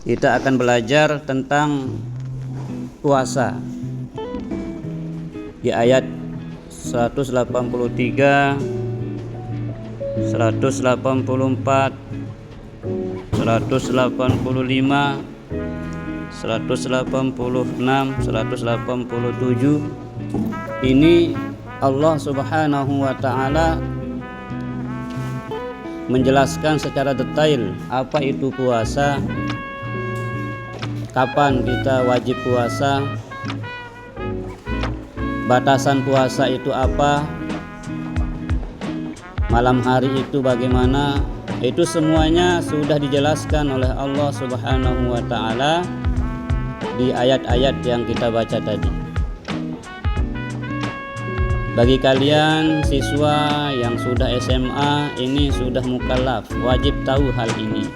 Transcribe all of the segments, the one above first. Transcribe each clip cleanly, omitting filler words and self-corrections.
Kita akan belajar tentang puasa di ayat 183, 184, 185, 186, 187. Ini Allah Subhanahu wa ta'ala menjelaskan secara detail apa itu puasa, kapan kita wajib puasa, batasan puasa itu apa, malam hari itu bagaimana. Itu semuanya sudah dijelaskan oleh Allah Subhanahu wa ta'ala di ayat-ayat yang kita baca tadi. Bagi kalian siswa yang sudah SMA, ini sudah mukallaf, wajib tahu hal ini.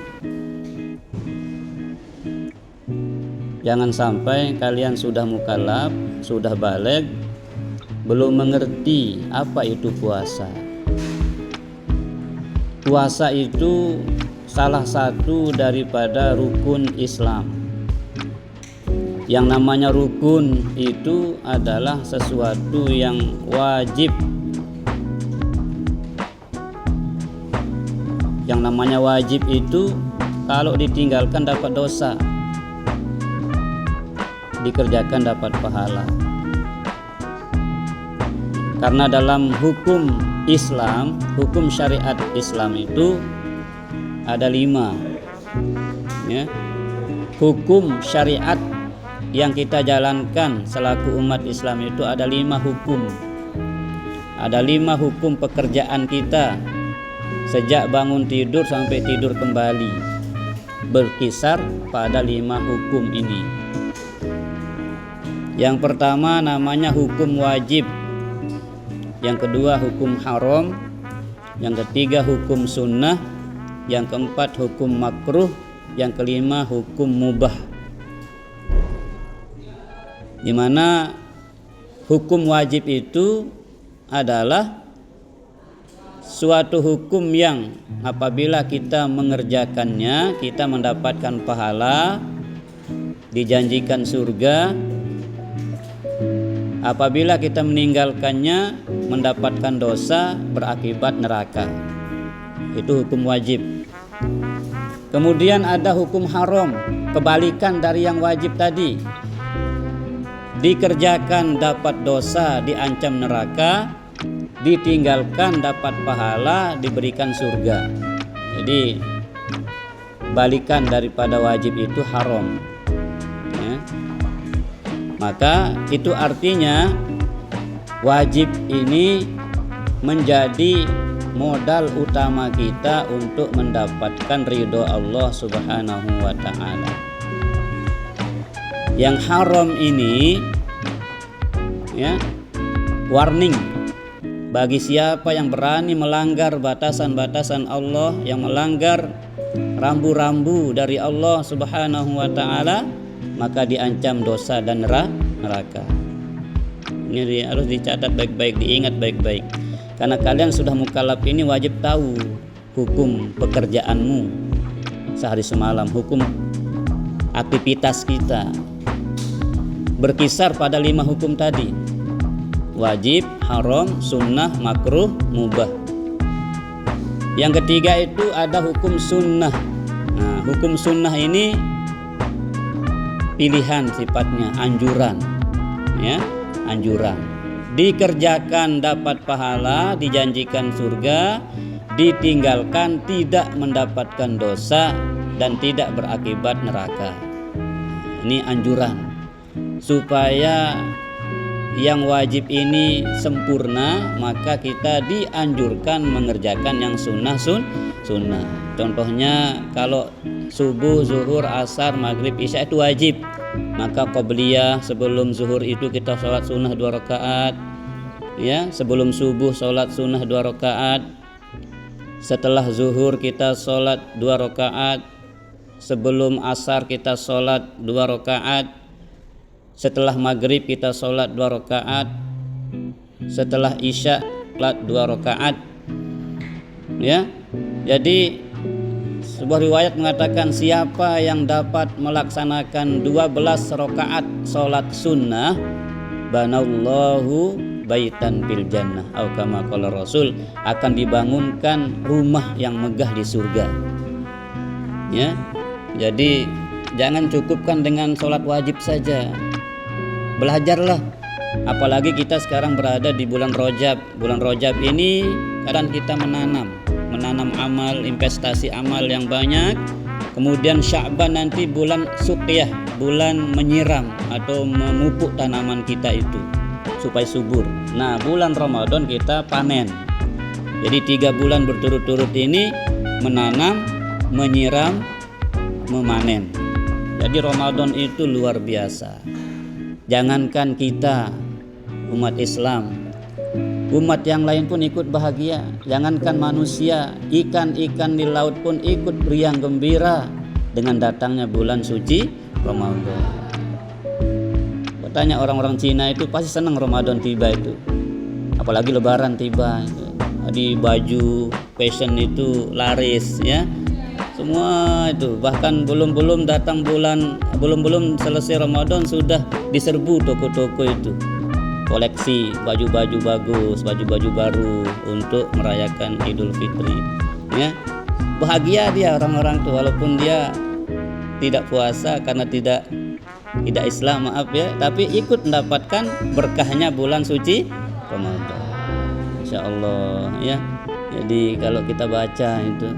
Jangan sampai kalian sudah mukallaf, sudah baligh, belum mengerti apa itu puasa. Puasa itu salah satu daripada rukun Islam. Yang namanya rukun itu adalah sesuatu yang wajib. Yang namanya wajib itu kalau ditinggalkan dapat dosa, dikerjakan dapat pahala. Karena dalam hukum Islam, hukum syariat Islam itu ada 5 ya. Hukum syariat yang kita jalankan selaku umat Islam itu ada 5 hukum. Ada 5 hukum pekerjaan kita sejak bangun tidur sampai tidur kembali, berkisar pada 5 hukum ini. Yang pertama namanya hukum wajib, yang kedua hukum haram, yang ketiga hukum sunnah, yang keempat hukum makruh, yang kelima hukum mubah. Di mana hukum wajib itu adalah suatu hukum yang apabila kita mengerjakannya kita mendapatkan pahala, dijanjikan surga. Apabila kita meninggalkannya mendapatkan dosa, berakibat neraka. Itu hukum wajib. Kemudian ada hukum haram, kebalikan dari yang wajib tadi. Dikerjakan dapat dosa, diancam neraka, ditinggalkan dapat pahala, diberikan surga. Jadi balikan daripada wajib itu haram. Maka itu artinya wajib ini menjadi modal utama kita untuk mendapatkan ridho Allah Subhanahu wa ta'ala. Yang haram ini ya, warning bagi siapa yang berani melanggar batasan-batasan Allah, yang melanggar rambu-rambu dari Allah Subhanahu wa ta'ala, maka diancam dosa dan neraka. Ini harus dicatat baik-baik, diingat baik-baik. Karena kalian sudah mukallaf ini wajib tahu hukum pekerjaanmu sehari semalam, hukum aktivitas kita. Berkisar pada 5 hukum tadi. Wajib, haram, sunnah, makruh, mubah. Yang ketiga itu ada hukum sunnah. Nah, hukum sunnah ini pilihan sifatnya, anjuran ya, anjuran. Dikerjakan dapat pahala, dijanjikan surga, ditinggalkan tidak mendapatkan dosa dan tidak berakibat neraka. Ini anjuran supaya yang wajib ini sempurna, maka kita dianjurkan mengerjakan yang sunnah. Contohnya kalau subuh, zuhur, asar, maghrib, isya itu wajib, maka qobliyah sebelum zuhur itu kita sholat sunnah 2 rakaat ya. Sebelum subuh sholat sunnah 2 rakaat, setelah zuhur kita sholat 2 rakaat, sebelum asar kita sholat 2 rakaat, setelah maghrib kita sholat 2 rakaat, setelah isya sholat 2 rakaat ya. Jadi Sebuah riwayat mengatakan siapa yang dapat melaksanakan 12 rakaat salat sunnah, banallahu baitan fil jannah atau kama qala Rasul, akan dibangunkan rumah yang megah di surga. Ya. Jadi jangan cukupkan dengan salat wajib saja. Belajarlah. Apalagi kita sekarang berada di bulan Rajab. Bulan Rajab ini kadang kita menanam amal, investasi amal yang banyak. Kemudian Sya'ban nanti bulan suqyah, bulan menyiram atau memupuk tanaman kita itu supaya subur. Nah, bulan Ramadan kita panen. Jadi 3 bulan berturut-turut ini menanam, menyiram, memanen. Jadi Ramadan itu luar biasa. Jangankan kita umat Islam, umat yang lain pun ikut bahagia. Jangankan manusia, ikan-ikan di laut pun ikut riang gembira dengan datangnya bulan suci Ramadan. Bertanya orang-orang Cina itu pasti senang Ramadan tiba itu. Apalagi Lebaran tiba. Di baju fashion itu laris ya. Semua itu, bahkan belum datang bulan, belum selesai Ramadan sudah diserbu toko-toko itu. Koleksi baju-baju bagus, baju-baju baru untuk merayakan Idul Fitri. Ya. Bahagia dia orang-orang itu walaupun dia tidak puasa karena tidak Islam, maaf ya, tapi ikut mendapatkan berkahnya bulan suci Ramadan. Insyaallah ya. Jadi kalau kita baca itu,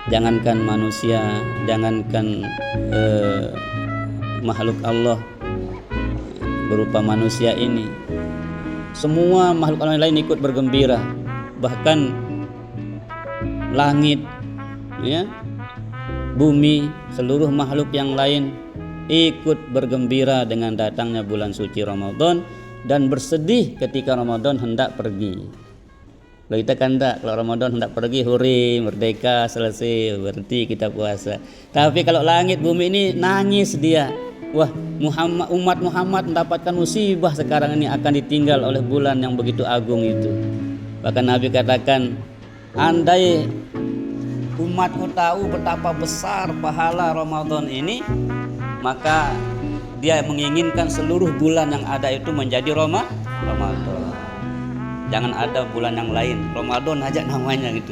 jangankan manusia, jangankan makhluk Allah berupa manusia ini, semua makhluk Allah lain ikut bergembira. Bahkan langit ya, bumi, seluruh makhluk yang lain ikut bergembira dengan datangnya bulan suci Ramadan dan bersedih ketika Ramadan hendak pergi. Kalau kita kan enggak, kalau Ramadan hendak pergi, hore, merdeka, selesai, berhenti kita puasa. Tapi kalau langit bumi ini nangis dia. Wah, umat Muhammad mendapatkan musibah sekarang ini, akan ditinggal oleh bulan yang begitu agung itu. Bahkan Nabi katakan, andai umatku tahu betapa besar pahala Ramadan ini, maka dia menginginkan seluruh bulan yang ada itu menjadi Ramadan. Jangan ada bulan yang lain, Ramadan aja namanya gitu.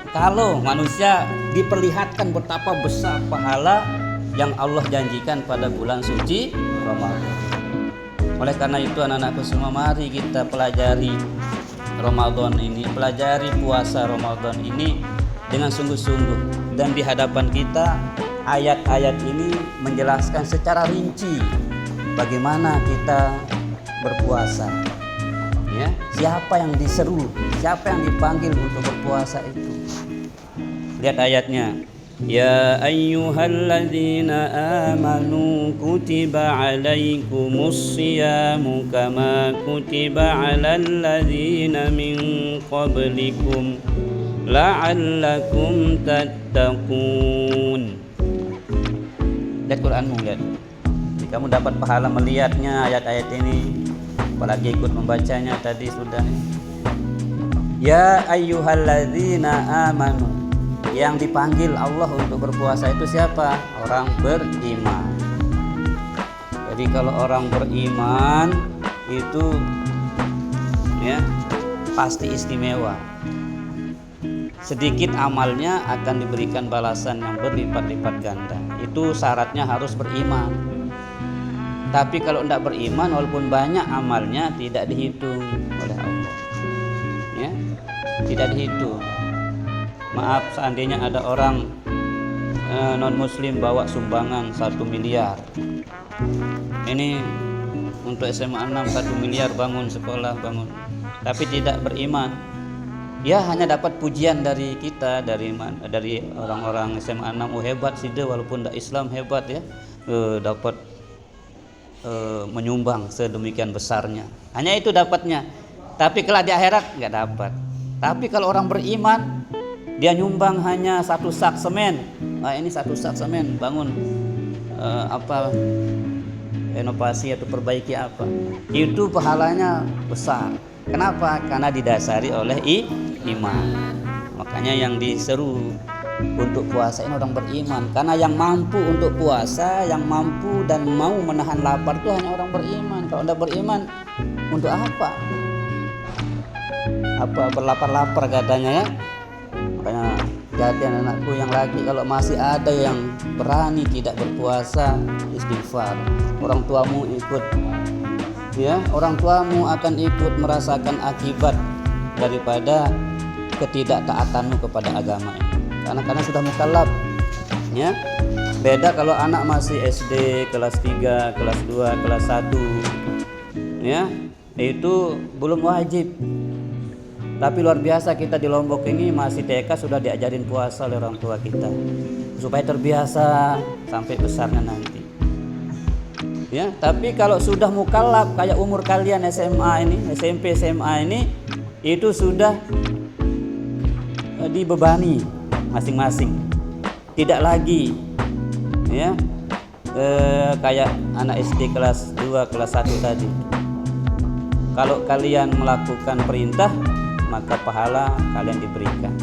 Kalau manusia diperlihatkan betapa besar pahala yang Allah janjikan pada bulan suci Ramadan. Oleh karena itu anak-anakku semua, mari kita pelajari Ramadan ini, pelajari puasa Ramadan ini dengan sungguh-sungguh. Dan di hadapan kita ayat-ayat ini menjelaskan secara rinci bagaimana kita berpuasa. Ya, siapa yang diseru, siapa yang dipanggil untuk berpuasa itu. Lihat ayatnya. Ya ayyuhalladzina amanu kutiba alaikumus siyamu kama kutiba alal ladzina min qablikum la'allakum tattaqun. Lihat Quranmu, lihat. Jadi kamu dapat pahala melihatnya ayat-ayat ini, apalagi ikut membacanya tadi sudah. Ya ayyuhalladzina amanu, yang dipanggil Allah untuk berpuasa itu siapa? Orang beriman. Jadi kalau orang beriman itu ya pasti istimewa. Sedikit amalnya akan diberikan balasan yang berlipat-lipat ganda. Itu syaratnya harus beriman. Tapi kalau tidak beriman, walaupun banyak amalnya, tidak dihitung oleh Allah. Ya, tidak dihitung. Maaf, seandainya ada orang non-muslim bawa sumbangan 1 miliar. Ini untuk SMA 6 1 miliar, bangun sekolah, bangun. Tapi tidak beriman. Ya hanya dapat pujian dari kita, dari orang-orang SMA 6, oh hebat sih dia, walaupun tidak Islam hebat ya, dapat menyumbang sedemikian besarnya. Hanya itu dapatnya. Tapi kalau di akhirat nggak dapat. Tapi kalau orang beriman, dia nyumbang hanya 1 sak semen. Nah, ini 1 sak semen, bangun renovasi atau perbaiki apa. Itu pahalanya besar. Kenapa? Karena didasari oleh iman. Makanya yang diseru untuk puasa ini orang beriman. Karena yang mampu untuk puasa, yang mampu dan mau menahan lapar itu hanya orang beriman. Kalau anda beriman, untuk apa? Apa berlapar-lapar katanya ya? Makanya jadi anak-anakku yang laki, kalau masih ada yang berani tidak berpuasa, istighfar. Orang tuamu ikut, ya, orang tuamu akan ikut merasakan akibat daripada ketidaktaatanmu kepada agama ini. Karena sudah mukallaf, ya. Beda kalau anak masih SD kelas 3, kelas 2, kelas 1, ya, itu belum wajib. Tapi luar biasa kita di Lombok ini masih TK sudah diajarin puasa oleh orang tua kita, supaya terbiasa sampai besarnya nanti. Ya, tapi kalau sudah mukallaf kayak umur kalian SMA ini, SMP SMA ini, itu sudah dibebani masing-masing. Tidak lagi ya kayak anak SD kelas 2, kelas 1 tadi. Kalau kalian melakukan perintah, maka pahala kalian diberikan.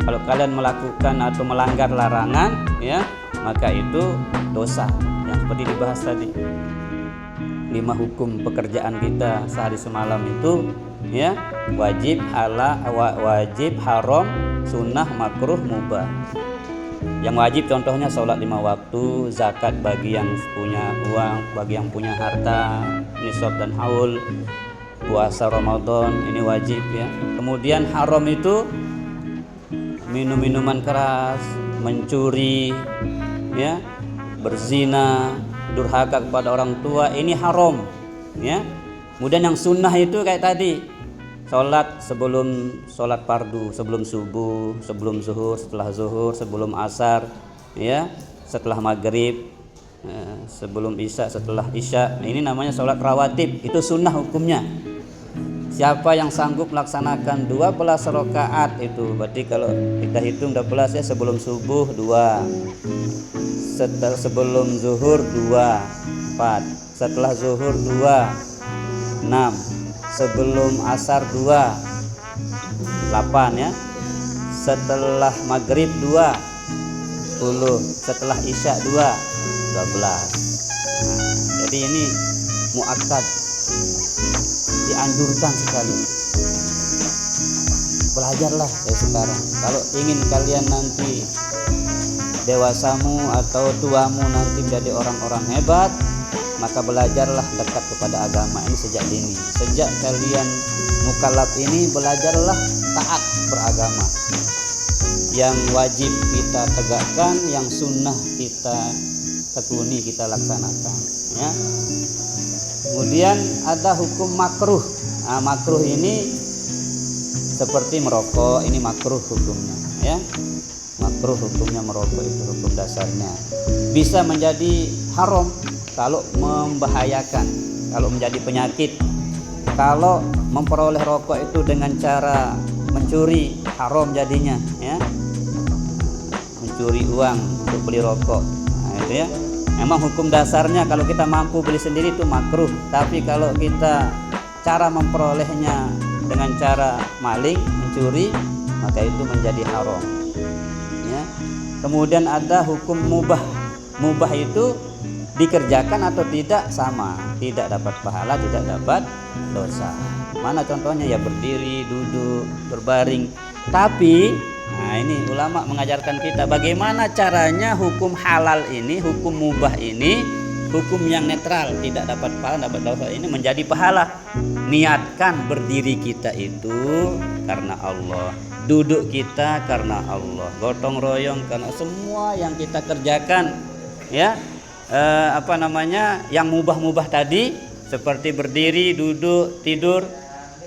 Kalau kalian melakukan atau melanggar larangan, ya, maka itu dosa. Yang seperti dibahas tadi, 5 hukum pekerjaan kita sehari semalam itu, ya, wajib, wajib, haram, sunnah, makruh, mubah. Yang wajib contohnya sholat 5 waktu, zakat bagi yang punya uang, bagi yang punya harta, nisab dan haul, puasa Ramadan ini wajib, ya. Kemudian haram itu minum minuman keras, mencuri, ya, berzina, durhaka kepada orang tua, ini haram, ya. Kemudian yang sunnah itu kayak tadi, sholat sebelum sholat fardu, sebelum subuh, sebelum zuhur, setelah zuhur, sebelum asar, ya, setelah maghrib, sebelum isya, setelah isya. Ini namanya sholat rawatib, itu sunnah hukumnya. Siapa yang sanggup melaksanakan 12 rakaat itu, berarti kalau kita hitung 12 ya, sebelum subuh 2, sebelum zuhur 2, 4, setelah zuhur 2, 6, sebelum asar 2, 8 ya, setelah maghrib 2, 10, setelah isya 2, 12. Jadi ini muakkad, dianjurkan sekali. Belajarlah dari sekarang. Kalau ingin kalian nanti dewasamu atau tuamu nanti menjadi orang-orang hebat, maka belajarlah dekat kepada agama ini sejak dini. Sejak kalian mukallaf ini, belajarlah taat beragama. Yang wajib kita tegakkan, yang sunnah kita tekuni, kita laksanakan, ya. Kemudian ada hukum makruh. Nah, makruh ini seperti merokok, ini makruh hukumnya, ya. Makruh hukumnya merokok, itu hukum dasarnya. Bisa menjadi haram kalau membahayakan, kalau menjadi penyakit. Kalau memperoleh rokok itu dengan cara mencuri, haram jadinya, ya. Mencuri uang untuk beli rokok. Nah, itu ya. Memang hukum dasarnya kalau kita mampu beli sendiri itu makruh, tapi kalau kita cara memperolehnya dengan cara maling, mencuri, maka itu menjadi haram, ya. Kemudian ada hukum mubah. Mubah itu dikerjakan atau tidak sama, tidak dapat pahala, tidak dapat dosa. Mana contohnya? Ya berdiri, duduk, berbaring. Tapi nah ini ulama mengajarkan kita bagaimana caranya hukum halal ini, hukum mubah ini, hukum yang netral, tidak dapat pahala, dapat dosa ini menjadi pahala. Niatkan berdiri kita itu karena Allah, duduk kita karena Allah, gotong royong karena semua yang kita kerjakan, ya, yang mubah-mubah tadi seperti berdiri, duduk, tidur,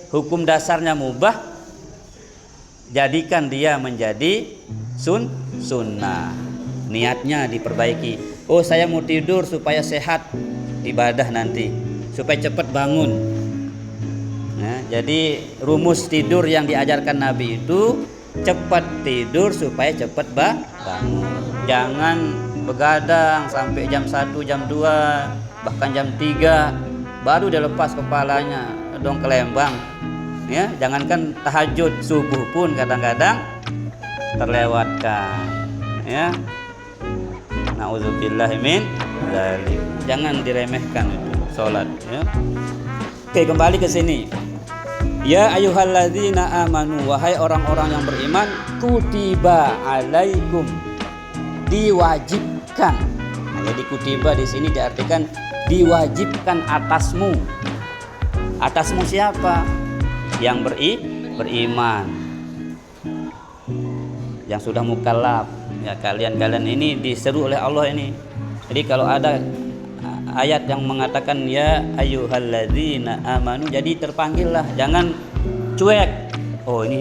hukum dasarnya mubah. Jadikan dia menjadi sunnah. Niatnya diperbaiki. Oh, saya mau tidur supaya sehat ibadah nanti, supaya cepat bangun. Nah, jadi rumus tidur yang diajarkan Nabi itu cepat tidur supaya cepat bangun. Jangan begadang sampai jam 1, jam 2, bahkan jam 3 baru dia lepas kepalanya dong ke Lembang. Ya, jangankan tahajud, subuh pun kadang-kadang terlewatkan. ya. Nauzubillahi min dzalik. Jangan diremehkan itu salat, ya. Oke, kembali ke sini. Ya ayyuhalladzina amanu, wahai orang-orang yang beriman, kutiba alaikum, diwajibkan. Nah, jadi kutiba di sini diartikan diwajibkan atasmu. Atasmu siapa? Yang beriman, yang sudah mukallaf. Ya, kalian ini diseru oleh Allah ini. Jadi kalau ada ayat yang mengatakan ya ayyuhalladzina amanu, jadi terpanggillah, jangan cuek. Oh ini,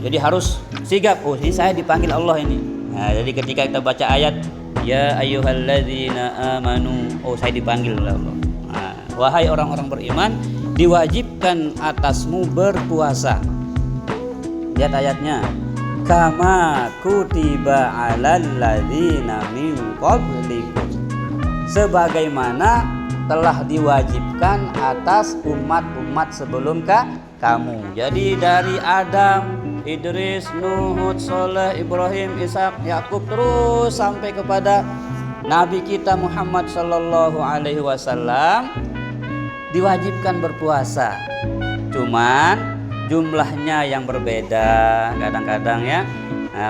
jadi harus sigap. Oh ini saya dipanggil Allah ini. Nah, jadi ketika kita baca ayat ya ayyuhalladzina amanu, oh saya dipanggil oleh Allah. Nah, wahai orang-orang beriman, diwajibkan atasmu berpuasa. Lihat ayatnya. Kama kutiba alal ladzina min qablikum, sebagaimana telah diwajibkan atas umat-umat sebelum kamu. Jadi dari Adam, Idris, Nuh, Hud, Saleh, Ibrahim, Ishak, Yakub, terus sampai kepada Nabi kita Muhammad sallallahu alaihi wasallam diwajibkan berpuasa. Cuman jumlahnya yang berbeda, kadang-kadang ya,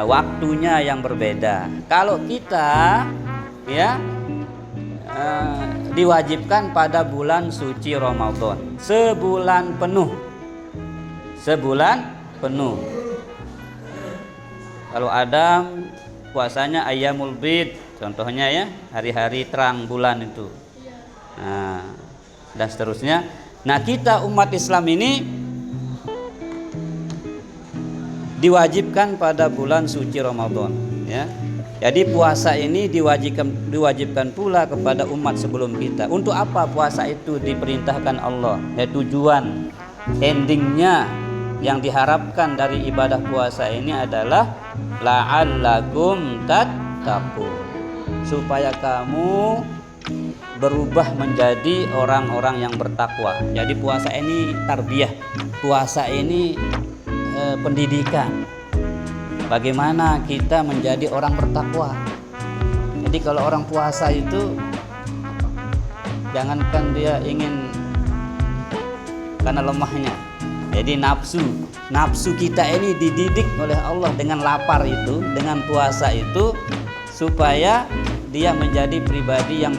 waktunya yang berbeda. Kalau kita ya diwajibkan pada bulan suci Ramadan, sebulan penuh. Kalau Adam puasanya Ayyamul Bid, contohnya ya, hari-hari terang bulan itu. Nah, dan seterusnya. Nah, kita umat Islam ini diwajibkan pada bulan suci Ramadan, ya. Jadi puasa ini diwajibkan pula kepada umat sebelum kita. Untuk apa puasa itu diperintahkan Allah? Ya, tujuan endingnya yang diharapkan dari ibadah puasa ini adalah la'allakum tattaqun, supaya kamu berubah menjadi orang-orang yang bertakwa. Jadi puasa ini tarbiyah, puasa ini pendidikan bagaimana kita menjadi orang bertakwa. Jadi kalau orang puasa itu jangankan dia ingin karena lemahnya, jadi nafsu kita ini dididik oleh Allah dengan lapar itu, dengan puasa itu, supaya dia menjadi pribadi yang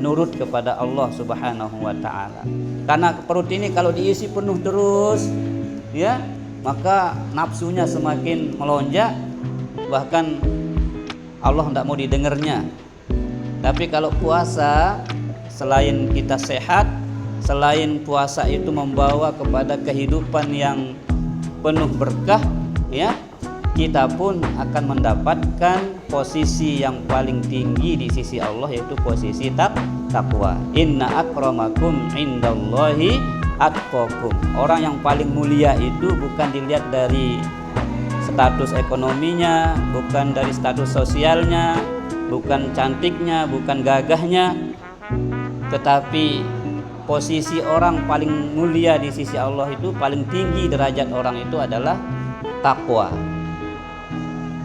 nurut kepada Allah Subhanahu wa taala. Karena perut ini kalau diisi penuh terus, ya, maka nafsunya semakin melonjak, bahkan Allah tidak mau didengarnya. Tapi kalau puasa, selain kita sehat, selain puasa itu membawa kepada kehidupan yang penuh berkah, ya, kita pun akan mendapatkan posisi yang paling tinggi di sisi Allah, yaitu posisi takwa. Inna akramakum indallahi atqakum. Orang yang paling mulia itu bukan dilihat dari status ekonominya, bukan dari status sosialnya, bukan cantiknya, bukan gagahnya, tetapi posisi orang paling mulia di sisi Allah itu, paling tinggi derajat orang itu adalah takwa.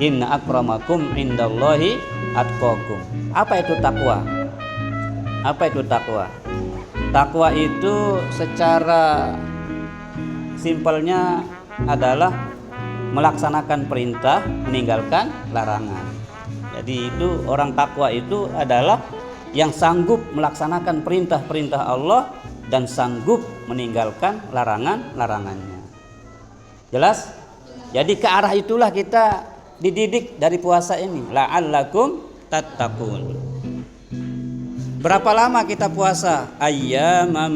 Inna akramakum indallahi atqakum. Apa itu takwa? Takwa itu secara simpelnya adalah melaksanakan perintah, meninggalkan larangan. Jadi itu orang takwa itu adalah yang sanggup melaksanakan perintah-perintah Allah dan sanggup meninggalkan larangan-larangannya. Jelas? Jadi ke arah itulah kita dididik dari puasa ini. La'allakum tattaqun. Berapa lama kita puasa? Ayyamam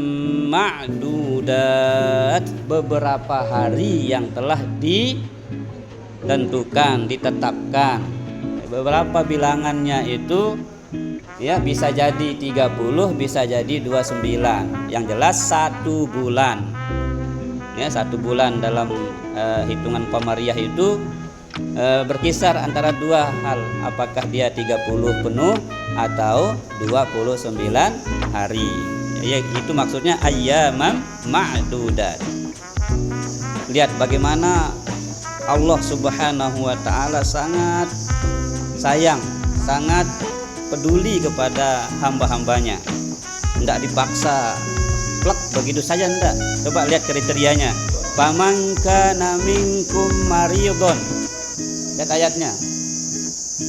ma'dudat, beberapa hari yang telah ditentukan, ditetapkan. Beberapa bilangannya itu, ya, bisa jadi 30, bisa jadi 29. Yang jelas 1 bulan. Ya, 1 bulan dalam hitungan Qamariyah itu berkisar antara 2 hal, apakah dia 30 penuh atau 29 hari. Ya, itu maksudnya ayyamam ma'dudat. Lihat bagaimana Allah Subhanahu wa taala sangat sayang, sangat peduli kepada hamba-hambanya. Tidak dipaksa plek begitu saja, enggak. Coba lihat kriterianya. Faman kana minkum maridun. Lihat ayatnya.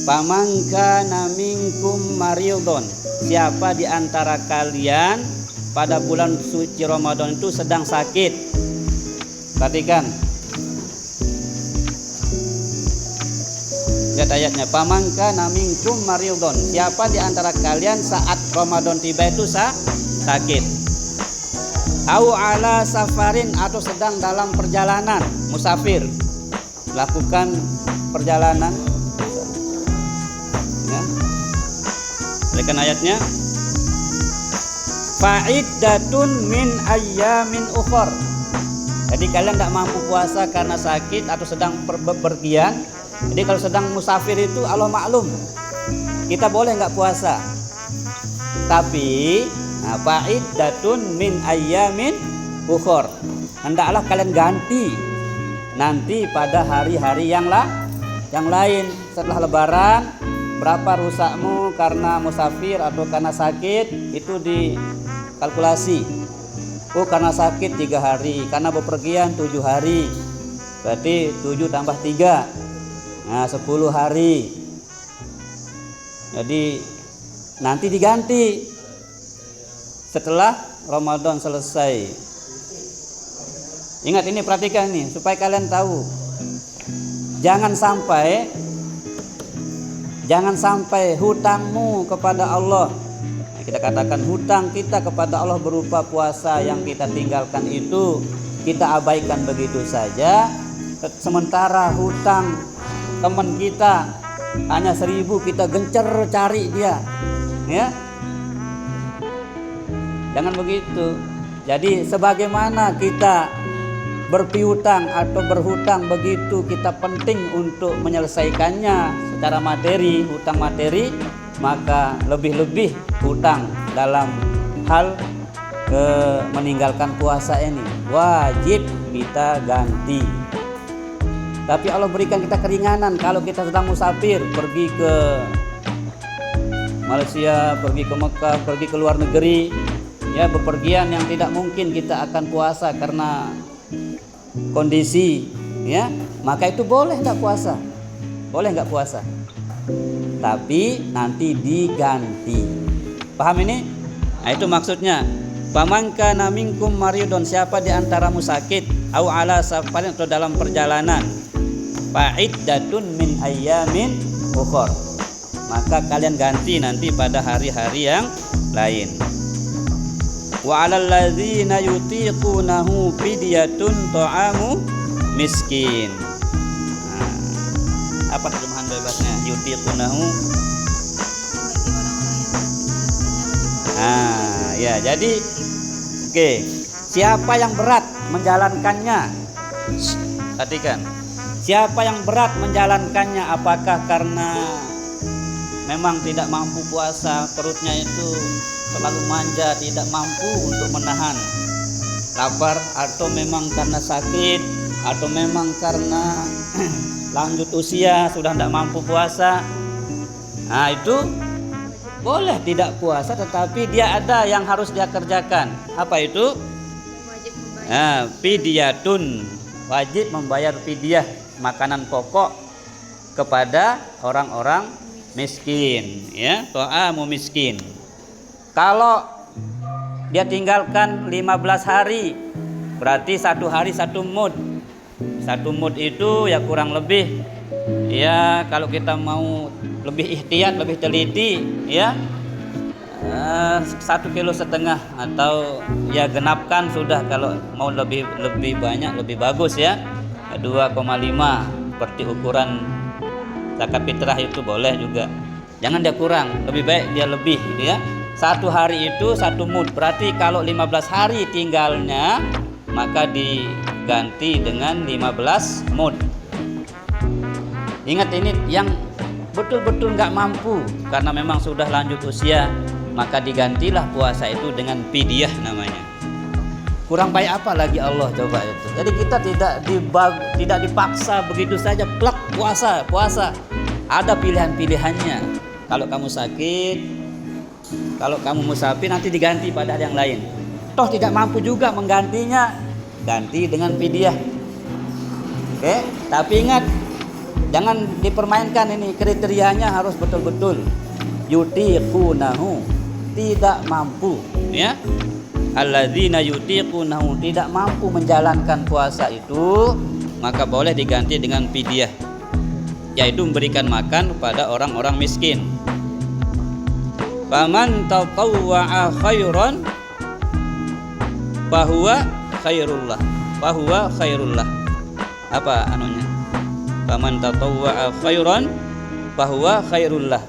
Faman kana minkum maridun. Siapa di antara kalian pada bulan suci Ramadan itu sedang sakit. Perhatikan. Lihat ayatnya. Faman kana minkum maridun. Siapa di antara kalian saat Ramadan tiba itu sakit. Au ala safarin, atau sedang dalam perjalanan, musafir, lakukan perjalanan. Ya. Lihat ayatnya. Fa'iddatun min ayyamin ukhar. Jadi kalian tidak mampu puasa karena sakit atau sedang bepergian. Jadi kalau sedang musafir itu Allah maklum, kita boleh nggak puasa. Tapi fa'iddatun min ayyamin ukhar, hendaklah kalian ganti nanti pada hari-hari yang lain setelah lebaran. Berapa rusakmu karena musafir atau karena sakit, itu dikalkulasi. Oh, karena sakit 3 hari, karena bepergian 7 hari, berarti 7 tambah 3, nah 10 hari. Jadi nanti diganti setelah Ramadan selesai. Ingat ini, perhatikan nih supaya kalian tahu. Jangan sampai hutangmu kepada Allah, kita katakan hutang kita kepada Allah berupa puasa yang kita tinggalkan itu kita abaikan begitu saja. Sementara hutang teman kita hanya 1000, kita gencer cari dia, ya. Jangan begitu. Jadi sebagaimana kita berpiutang atau berhutang, begitu kita penting untuk menyelesaikannya secara materi, hutang materi, maka lebih-lebih hutang dalam hal meninggalkan puasa ini wajib kita ganti. Tapi Allah berikan kita keringanan kalau kita sedang musafir, pergi ke Malaysia, pergi ke Mekah, pergi ke luar negeri, ya, bepergian yang tidak mungkin kita akan puasa karena kondisi, ya, maka itu boleh nggak puasa, tapi nanti diganti. Paham ini? Nah, itu maksudnya. Faman kana minkum maridun, siapa di antaramu sakit, au ala safarin, atau dalam perjalanan, fa'iddatun min ayyamin ukhar, maka kalian ganti nanti pada hari-hari yang lain. Wa 'alal ladzina yutiqunahu fidyatun ta'amu miskin. Nah, apa terjemahan bebasnya? Yutiqunahu. Ya, jadi oke. Siapa yang berat menjalankannya? Perhatikan. Siapa yang berat menjalankannya, apakah karena memang tidak mampu puasa, perutnya itu terlalu manja, tidak mampu untuk menahan lapar, atau memang karena sakit, atau memang karena lanjut usia sudah tidak mampu puasa. Nah, itu boleh tidak puasa, tetapi dia ada yang harus dia kerjakan. Apa itu? Fidyatun, wajib membayar fidyah, makanan pokok kepada orang-orang miskin, ya, ta'amu miskin. Kalau dia tinggalkan 15 hari, berarti 1 hari 1 mud. 1 mud itu ya kurang lebih, ya, kalau kita mau lebih ihtiyat, lebih teliti, ya, 1,5 kilo atau ya genapkan sudah. Kalau mau lebih banyak lebih bagus, ya, 2,5 seperti ukuran zakat fitrah itu boleh juga. Jangan dia kurang, lebih baik dia lebih, ya. 1 hari itu 1 mud, berarti kalau 15 hari tinggalnya maka diganti dengan 15 mud. Ingat ini yang betul-betul nggak mampu karena memang sudah lanjut usia, maka digantilah puasa itu dengan fidyah namanya. Kurang baik apa lagi Allah, coba itu. Jadi kita tidak dipaksa begitu saja plak puasa. ada pilihan-pilihannya. Kalau kamu sakit, kalau kamu musafir, nanti diganti pada hari yang lain. Toh tidak mampu juga menggantinya, ganti dengan fidyah. Oke, tapi ingat, jangan dipermainkan ini, kriterianya harus betul-betul yutiqunahu, tidak mampu, ya. Alladzina yutiqunahu, tidak mampu menjalankan puasa itu, maka boleh diganti dengan fidyah, yaitu memberikan makan kepada orang-orang miskin. Faman tatawwa'a khairan fahuwa khairullah. Fahuwa khairullah. Apa anunya? Faman tatawwa'a khairan fahuwa khairullah.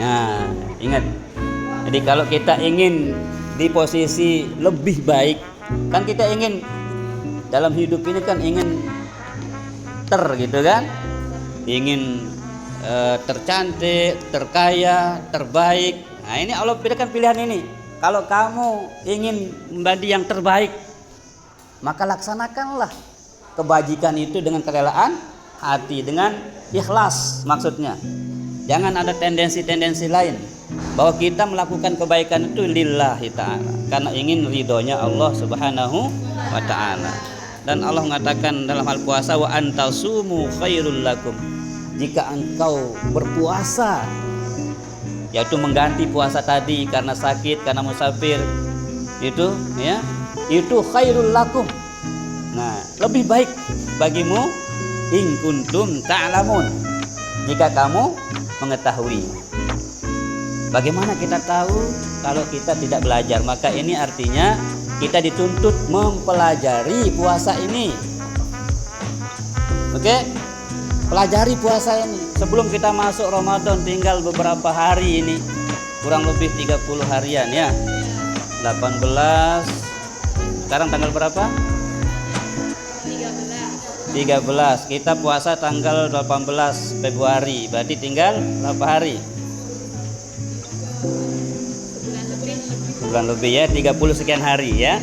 Nah, ingat. Jadi kalau kita ingin di posisi lebih baik, kan kita ingin dalam hidup ini kan ingin gitu kan, ingin tercantik, terkaya, terbaik. Nah ini Allah berikan pilihan ini. Kalau kamu ingin menjadi yang terbaik, maka laksanakanlah kebajikan itu dengan kerelaan hati, dengan ikhlas maksudnya. Jangan ada tendensi-tendensi lain, bahwa kita melakukan kebaikan itu lillahi ta'ala, karena ingin ridhonya Allah subhanahu wa ta'ala. Dan Allah mengatakan dalam hal puasa, wa antasumu khairul lakum, jika engkau berpuasa, yaitu mengganti puasa tadi karena sakit, karena musafir, itu ya, itu khairul lakum. Nah, lebih baik bagimu in kuntum ta'lamun, jika kamu mengetahui. Bagaimana kita tahu kalau kita tidak belajar? Maka ini artinya kita dituntut mempelajari puasa ini. Oke? Pelajari puasa ini. Sebelum kita masuk Ramadan tinggal beberapa hari ini, kurang lebih 30 harian ya. 18. Sekarang tanggal berapa? 13. Kita puasa tanggal 18 Februari. Berarti tinggal berapa hari? Bulan lebih ya, 30 sekian hari ya.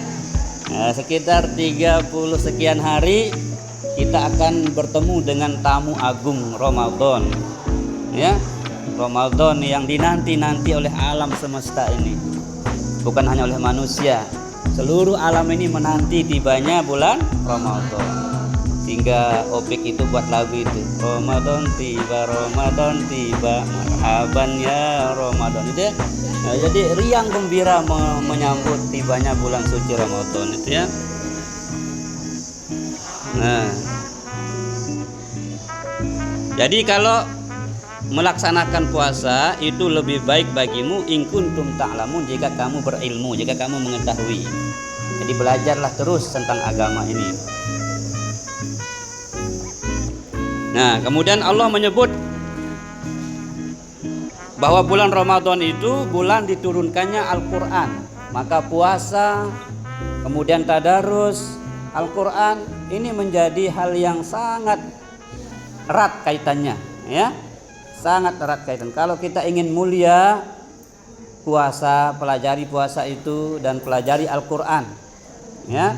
Nah, sekitar 30 sekian hari kita akan bertemu dengan tamu agung Ramadan. Ya. Ramadan yang dinanti-nanti oleh alam semesta ini. Bukan hanya oleh manusia. Seluruh alam ini menanti tibanya bulan Ramadan. Sehingga Opik itu buat lagu itu, Ramadan tiba, marhaban ya Ramadan itu ya. Nah, jadi riang gembira menyambut tibanya bulan suci Ramadan itu ya. Nah, jadi kalau melaksanakan puasa itu lebih baik bagimu in kuntum ta'lamun, jika kamu berilmu, jika kamu mengetahui. Jadi belajarlah terus tentang agama ini. Nah, kemudian Allah menyebut bahwa bulan Ramadan itu bulan diturunkannya Al-Quran. Maka puasa, kemudian tadarus Al-Quran, ini menjadi hal yang sangat erat kaitannya, ya, sangat erat kaitan. Kalau kita ingin mulia, puasa, pelajari puasa itu dan pelajari Al-Quran, ya.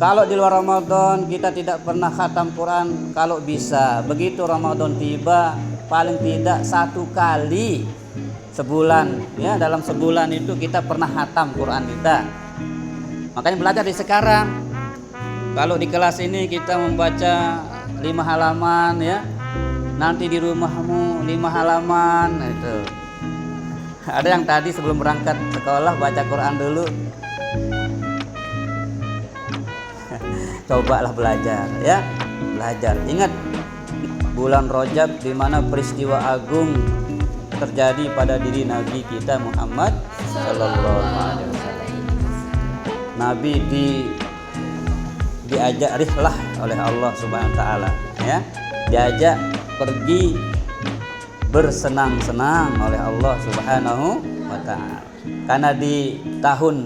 Kalau di luar Ramadan kita tidak pernah khatam Quran, kalau bisa begitu Ramadan tiba paling tidak 1 kali sebulan, ya, dalam sebulan itu kita pernah khatam Quran kita. Makanya belajar di sekarang. Kalau di kelas ini kita membaca 5 halaman, ya, nanti di rumahmu 5 halaman itu. Ada yang tadi sebelum berangkat sekolah baca Quran dulu. Cobalah belajar, ya, belajar. Ingat bulan Rajab di mana peristiwa agung terjadi pada diri Nabi kita Muhammad Sallallahu Alaihi Wasallam. Nabi diajak rihlah oleh Allah Subhanahu Wa Taala, ya, diajak pergi bersenang-senang oleh Allah Subhanahu Wa Taala. Karena di tahun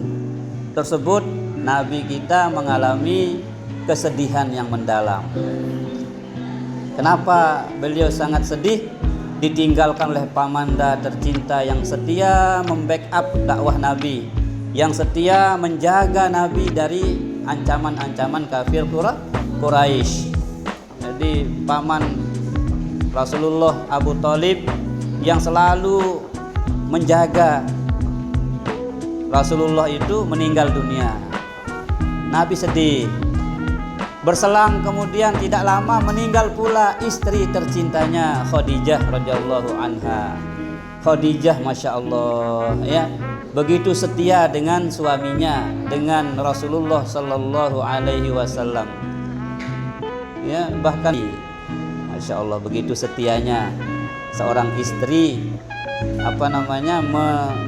tersebut Nabi kita mengalami kesedihan yang mendalam. Kenapa beliau sangat sedih? Ditinggalkan oleh pamanda tercinta yang setia membackup dakwah Nabi, yang setia menjaga Nabi dari ancaman-ancaman kafir Quraisy. Jadi paman Rasulullah Abu Thalib yang selalu menjaga Rasulullah itu meninggal dunia. Nabi sedih. Berselang kemudian tidak lama meninggal pula istri tercintanya Khadijah radhiyallahu anha. Khadijah masya Allah ya, begitu setia dengan suaminya, dengan Rasulullah sallallahu alaihi wasallam. Ya, bahkan masya Allah begitu setianya seorang istri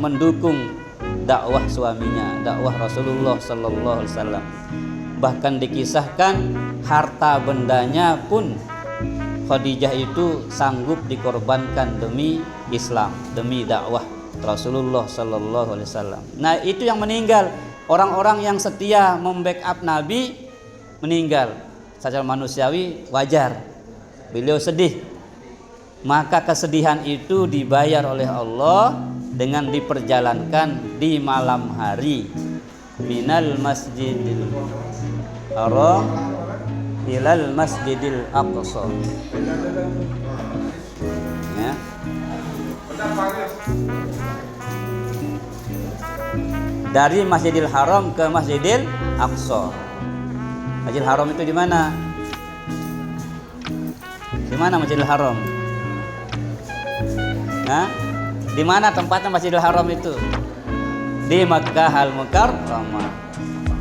mendukung dakwah suaminya, dakwah Rasulullah sallallahu alaihi wasallam. Bahkan dikisahkan harta bendanya pun Khadijah itu sanggup dikorbankan demi Islam, demi dakwah Rasulullah sallallahu alaihi wasallam. Nah, itu yang meninggal, orang-orang yang setia membackup Nabi meninggal. Secara manusiawi wajar beliau sedih. Maka kesedihan itu dibayar oleh Allah dengan diperjalankan di malam hari minal masjidil haram ilal masjidil aqsa ya. Dari Masjidil Haram ke Masjidil Aqsa. Masjidil Haram itu di mana? Di mana Masjidil Haram? Nah, di mana tempatnya Masjidil Haram itu? Di Makkah Al-Mukarramah.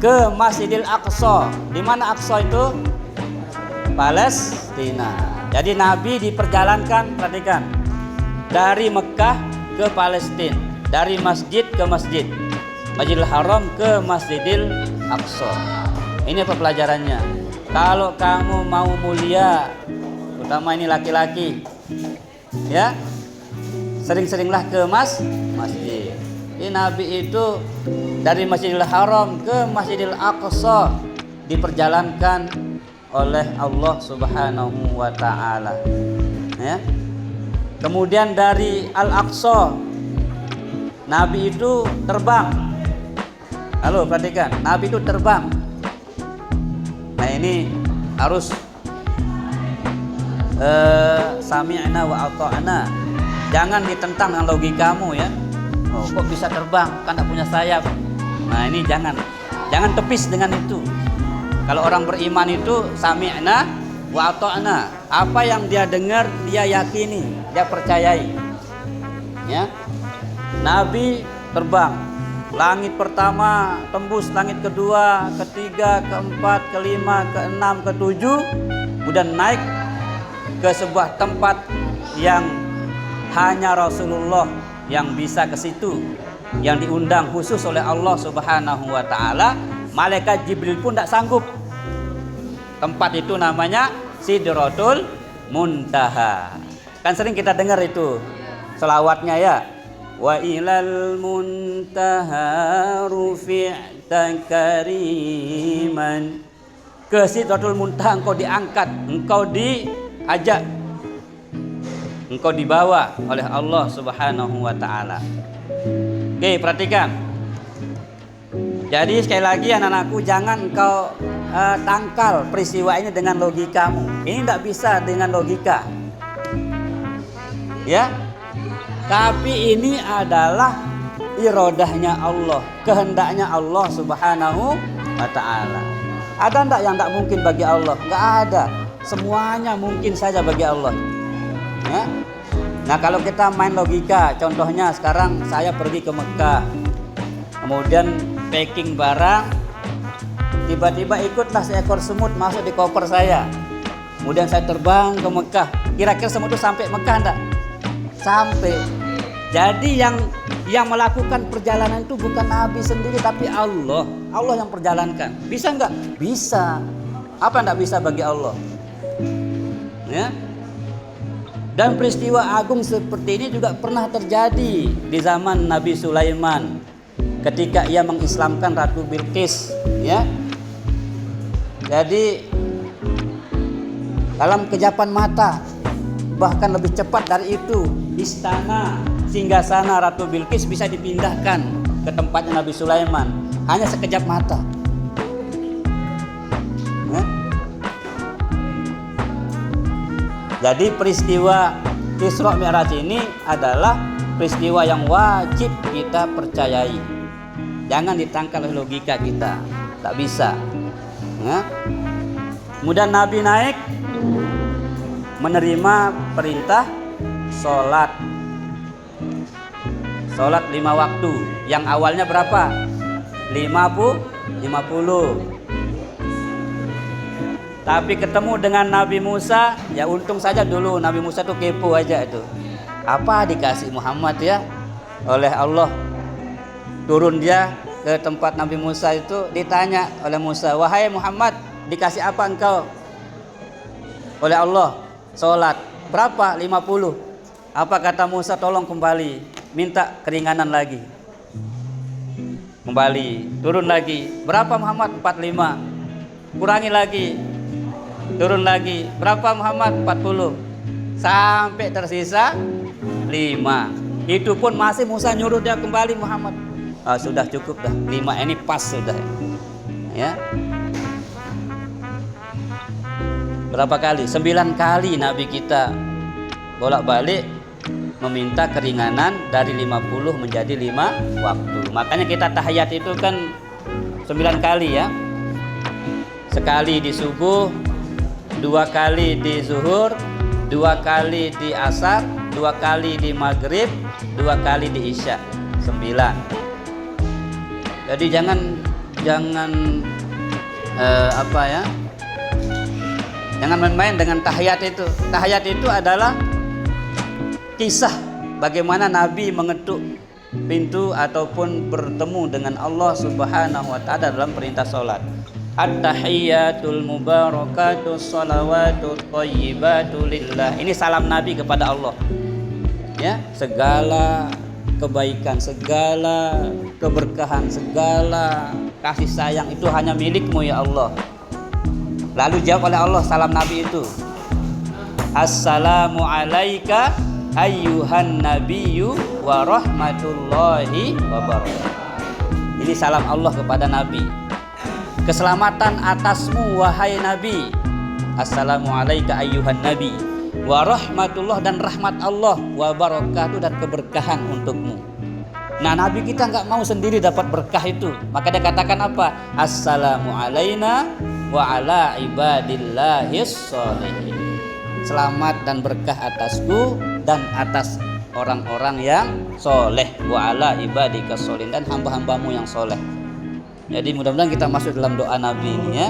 Ke Masjidil Aqsa. Di mana Aqsa itu? Palestina. Jadi Nabi diperjalankan, perhatikan, dari Mekah ke Palestina, dari masjid ke masjid, Masjidil Haram ke Masjidil Aqsa. Ini apa pelajarannya? Kalau kamu mau mulia, terutama ini laki-laki, ya, sering-seringlah ke masjid. Ini Nabi itu dari Masjidil Haram ke Masjidil Aqsa diperjalankan oleh Allah Subhanahu wa taala. Ya. Kemudian dari Al-Aqsa Nabi itu terbang. Halo, perhatikan, Nabi itu terbang. Nah, ini harus sami'na wa ata'na. Jangan ditentang dengan logikamu ya. Oh, kok bisa terbang? Kan tidak punya sayap. Nah, ini jangan tepis dengan itu. Kalau orang beriman itu sami'na wa ata'na. Apa yang dia dengar, dia yakini, dia percayai. Ya. Nabi terbang. Langit pertama tembus langit kedua, ketiga, keempat, kelima, keenam, ketujuh, kemudian naik ke sebuah tempat yang hanya Rasulullah yang bisa ke situ, yang diundang khusus oleh Allah Subhanahu wa taala. Malaikat Jibril pun tidak sanggup. Tempat itu namanya Sidratul Muntaha. Kan sering kita dengar itu selawatnya ya. Wa ilal muntaha rufi'ta kariman. Ke Sidratul Muntaha engkau diangkat, engkau diajak, engkau dibawa oleh Allah Subhanahu wa taala. Oke, perhatikan. Jadi sekali lagi anak-anakku, jangan engkau tangkal peristiwa ini dengan logikamu. Ini tidak bisa dengan logika. Ya. Tapi ini adalah irodahnya Allah, kehendaknya Allah Subhanahu wa ta'ala. Ada enggak yang enggak mungkin bagi Allah? Enggak ada. Semuanya mungkin saja bagi Allah. Ya? Nah, kalau kita main logika, contohnya sekarang saya pergi ke Mekah, kemudian packing barang, tiba-tiba ikutlah seekor semut masuk di koper saya. Kemudian saya terbang ke Mekah. Kira-kira semut itu sampai Mekah enggak? Sampai. Jadi yang melakukan perjalanan itu bukan Nabi sendiri, tapi Allah yang perjalankan. Bisa enggak? Bisa. Apa enggak bisa bagi Allah? Ya. Dan peristiwa agung seperti ini juga pernah terjadi di zaman Nabi Sulaiman ketika ia mengislamkan Ratu Bilqis, ya. Jadi dalam kejapan mata. Bahkan lebih cepat dari itu, istana singgasana Ratu Bilqis bisa dipindahkan ke tempatnya Nabi Sulaiman hanya sekejap mata. Jadi peristiwa Isra Mi'raj ini adalah peristiwa yang wajib kita percayai. Jangan ditangkal oleh logika kita, tak bisa. Kemudian Nabi naik menerima perintah sholat 5 waktu. Yang awalnya berapa? 50. Tapi ketemu dengan Nabi Musa, ya untung saja dulu Nabi Musa tuh kepo aja itu. Apa dikasih Muhammad ya oleh Allah. Turun dia ke tempat Nabi Musa itu, ditanya oleh Musa, "Wahai Muhammad, dikasih apa engkau oleh Allah?" "Salat." "Berapa?" 50. Apa kata Musa? "Tolong kembali, minta keringanan lagi." Kembali, turun lagi. "Berapa Muhammad?" 45. Kurangi lagi. Turun lagi. "Berapa Muhammad?" 40. Sampai tersisa 5. Itu pun masih Musa nyuruh dia kembali Muhammad. Sudah cukup dah. 5 ini pas sudah. Ya. Berapa kali? 9 kali Nabi kita bolak-balik meminta keringanan dari 50 menjadi 5 waktu. Makanya kita tahiyat itu kan 9 kali ya. Sekali di subuh, 2 kali di zuhur, 2 kali di asar, 2 kali di maghrib, 2 kali di isya. 9. Jadi jangan jangan main-main dengan tahiyat itu. Tahiyat itu adalah kisah bagaimana Nabi mengetuk pintu ataupun bertemu dengan Allah Subhanahu wa taala dalam perintah salat. At-tahiyyatul mubarakatus shalawatut thayyibatu lillah. Ini salam Nabi kepada Allah. Ya, segala kebaikan, segala keberkahan, segala kasih sayang itu hanya milik-Mu ya Allah. Lalu jawab oleh Allah salam Nabi itu, "Assalamu alayka ayyuhan nabiyyu wa rahmatullahi wa barakatuh." Ini salam Allah kepada Nabi. Keselamatan atasmu wahai Nabi. Assalamu alayka ayyuhan nabi wa rahmatullah, dan rahmat Allah, wa barakatuh, dan keberkahan untukmu. Nah, Nabi kita nggak mau sendiri dapat berkah itu, maka dia katakan apa? Assalamu alayna wa ala ibadillahis sholihin. Selamat dan berkah atasku dan atas orang-orang yang soleh. Wa ala ibadikas sholihin, dan hamba-hambamu yang soleh. Jadi mudah-mudahan kita masuk dalam doa Nabi ini ya.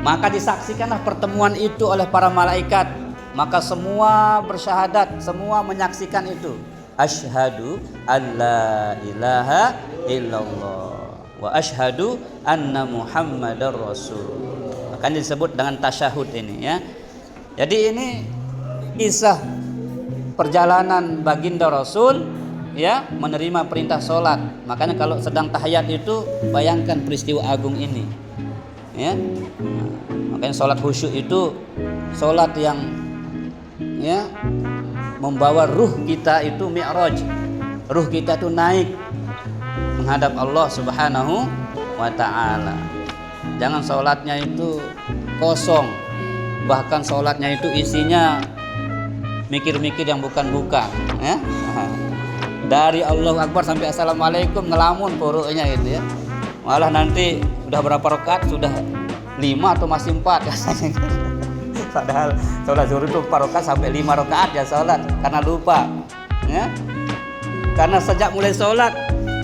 Maka disaksikanlah pertemuan itu oleh para malaikat. Maka semua bersyahadat, semua menyaksikan itu. Asyhadu alla ilaha illallah wa asyhadu anna Muhammadar Rasul. Makanya disebut dengan tasyahud ini ya. Jadi ini kisah perjalanan baginda Rasul ya menerima perintah sholat. Makanya kalau sedang tahiyat itu bayangkan peristiwa agung ini ya. Makanya sholat khusyuk itu sholat yang ya membawa ruh kita itu mi'raj. Ruh kita itu naik menghadap Allah Subhanahu wa ta'ala. Jangan sholatnya itu kosong, bahkan sholatnya itu isinya mikir-mikir yang bukan-bukan ya. Dari Allahu Akbar sampai Assalamualaikum ngelamun puruknya gitu ya. Malah nanti udah berapa rakaat, sudah 5 atau masih 4 ya. Padahal sholat zuhur itu 4 rakaat sampai 5 rakaat ya sholat, karena lupa ya. Karena sejak mulai sholat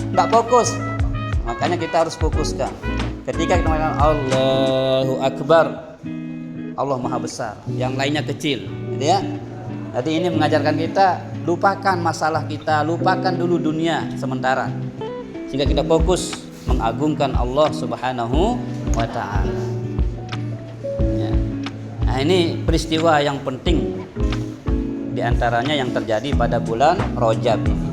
nggak fokus. Makanya kita harus fokuskan. Ketika kita mengatakan Allahu Akbar, Allah Maha Besar, yang lainnya kecil gitu ya. Jadi ini mengajarkan kita lupakan masalah kita, lupakan dulu dunia sementara, sehingga kita fokus mengagungkan Allah Subhanahu wa ta'ala ya. Nah, ini peristiwa yang penting diantaranya yang terjadi pada bulan Rajab ini.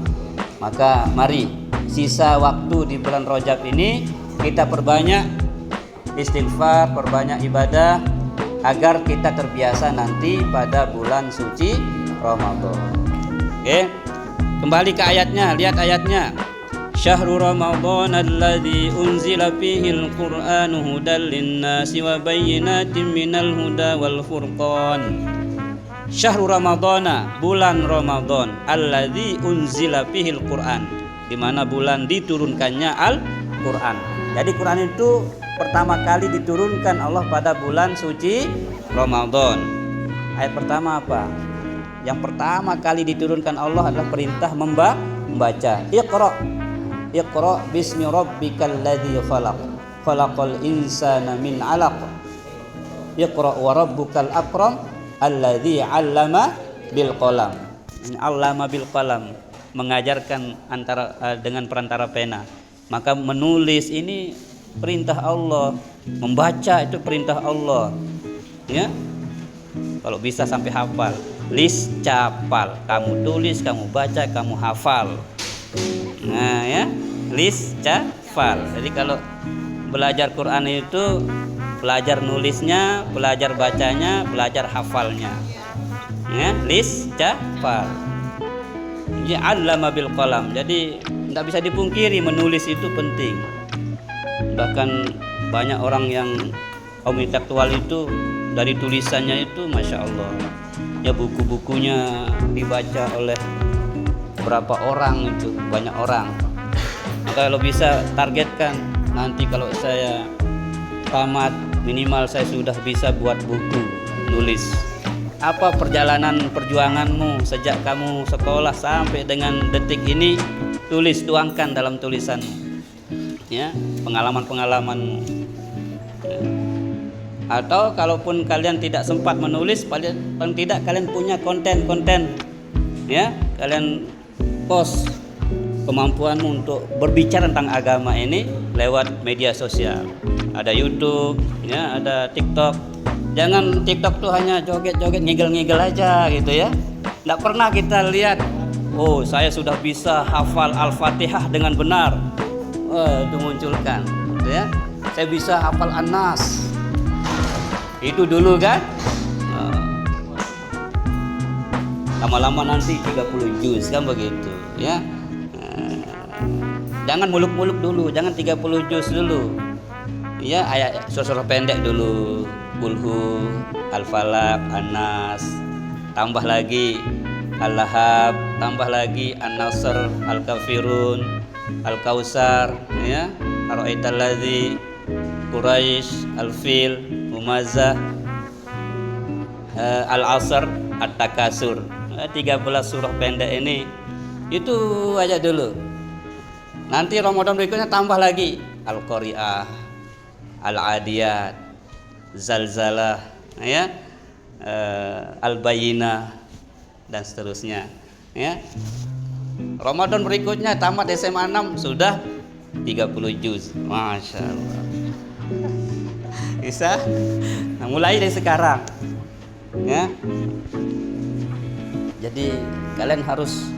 Maka mari sisa waktu di bulan Rajab ini kita perbanyak istighfar, perbanyak ibadah, agar kita terbiasa nanti pada bulan suci Ramadan. Oke, kembali ke ayatnya, lihat ayatnya. Syahrul Ramadan alladzi unzila fihil Qur'anu hudal linnasi wa bayyinatin minal huda wal furqan. Syahrul Ramadana, bulan Ramadan, alladzi unzila fihil Qur'an, di mana bulan diturunkannya Al-Qur'an. Jadi Quran itu pertama kali diturunkan Allah pada bulan suci Ramadan. Ayat pertama apa? Yang pertama kali diturunkan Allah adalah perintah membaca. Iqra bismi rabbikal ladzi khalaq. Khalaqal insana min 'alaq. Iqra wa rabbukal akram alladzi 'allama bil qalam. Ini 'allama bil qalam, mengajarkan dengan perantara pena. Maka menulis ini perintah Allah, membaca itu perintah Allah. Ya. Kalau bisa sampai hafal. Lis capal, kamu tulis, kamu baca, kamu hafal. Nah ya, lis capal. Jadi kalau belajar Quran itu belajar nulisnya, belajar bacanya, belajar hafalnya. Ya, lis capal. Ya, 'allama bil qalam. Jadi tidak bisa dipungkiri menulis itu penting. Bahkan banyak orang yang kaum intelektual itu dari tulisannya itu Masya Allah, ya buku-bukunya dibaca oleh berapa orang, itu banyak orang. Maka kalau bisa targetkan nanti kalau saya tamat minimal saya sudah bisa buat buku nulis. Apa perjuanganmu sejak kamu sekolah sampai dengan detik ini, tulis, tuangkan dalam tulisanmu. Ya, pengalaman-pengalamanmu. Ya. Atau kalaupun kalian tidak sempat menulis, paling tidak kalian punya konten-konten, ya, kalian post kemampuanmu untuk berbicara tentang agama ini lewat media sosial. Ada YouTube, ya, ada TikTok. Jangan TikTok tuh hanya joget-joget, ngigel-ngigel aja gitu ya. Nggak pernah kita lihat, oh saya sudah bisa hafal Al-Fatihah dengan benar. Itu munculkan, gitu ya. Saya bisa hafal An-Nas. Itu dulu kan. Lama-lama nanti 30 juz kan begitu, ya. Jangan muluk-muluk dulu, jangan 30 juz dulu. Ya, ayat surah pendek dulu. Qulhu, Al-Falaq, An-Nas, tambah lagi Al-Lahab, tambah lagi An-Nasr, Al-Kafirun, Al-Kausar, ya, Ara'aital ladzi, Quraisy, Al-Fil, Humazah, Al-Asr, At-Takasur. 13 surah pendek ini itu aja dulu. Nanti Ramadan berikutnya tambah lagi Al-Qari'ah, Al-Adiyat, Zalzalah, ya, Al-Bayyinah dan seterusnya, ya. Ramadan berikutnya tamat SMA 6 sudah 30 juz. Masya Allah. Bisa? Nah, mulai dari sekarang, ya. Jadi kalian harus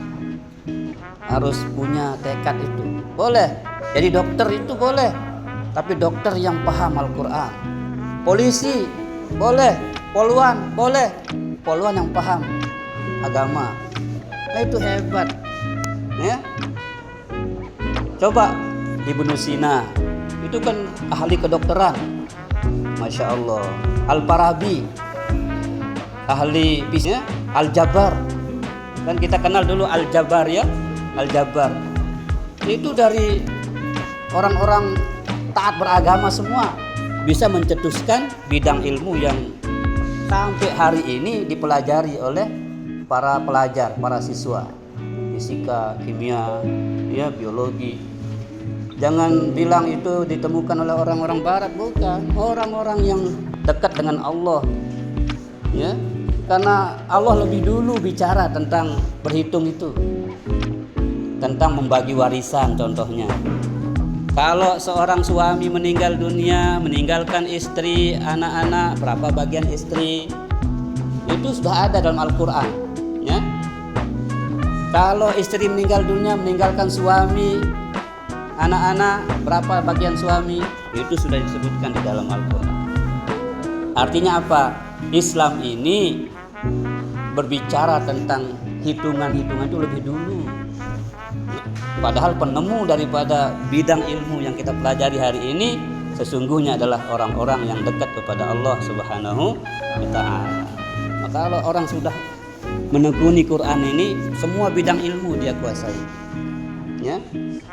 punya tekad itu. Boleh jadi dokter itu boleh, tapi dokter yang paham Al-Quran. Polisi boleh, poluan boleh, poluan yang paham agama. Nah, itu hebat, ya. Coba Ibnu Sina, itu kan ahli kedokteran, Masya Allah. Al-Farabi, ahli bisnya. Al-Jabbar, kan kita kenal dulu Al-Jabbar, ya. Al-Jabbar itu dari orang-orang taat beragama semua, bisa mencetuskan bidang ilmu yang sampai hari ini dipelajari oleh para pelajar, para siswa. Fisika, kimia, ya, biologi. Jangan bilang itu ditemukan oleh orang-orang barat, bukan. Orang-orang yang dekat dengan Allah, ya. Karena Allah lebih dulu bicara tentang berhitung itu, tentang membagi warisan contohnya. Kalau seorang suami meninggal dunia, meninggalkan istri, anak-anak, berapa bagian istri, itu sudah ada dalam Al-Quran, ya. Kalau istri meninggal dunia, meninggalkan suami, anak-anak, berapa bagian suami, itu sudah disebutkan di dalam Al-Quran. Artinya apa? Islam ini berbicara tentang hitungan-hitungan itu lebih dulu. Padahal penemu daripada bidang ilmu yang kita pelajari hari ini sesungguhnya adalah orang-orang yang dekat kepada Allah Subhanahu wa ta'ala. Maka kalau orang sudah menekuni Quran ini, semua bidang ilmu dia kuasai. Ya.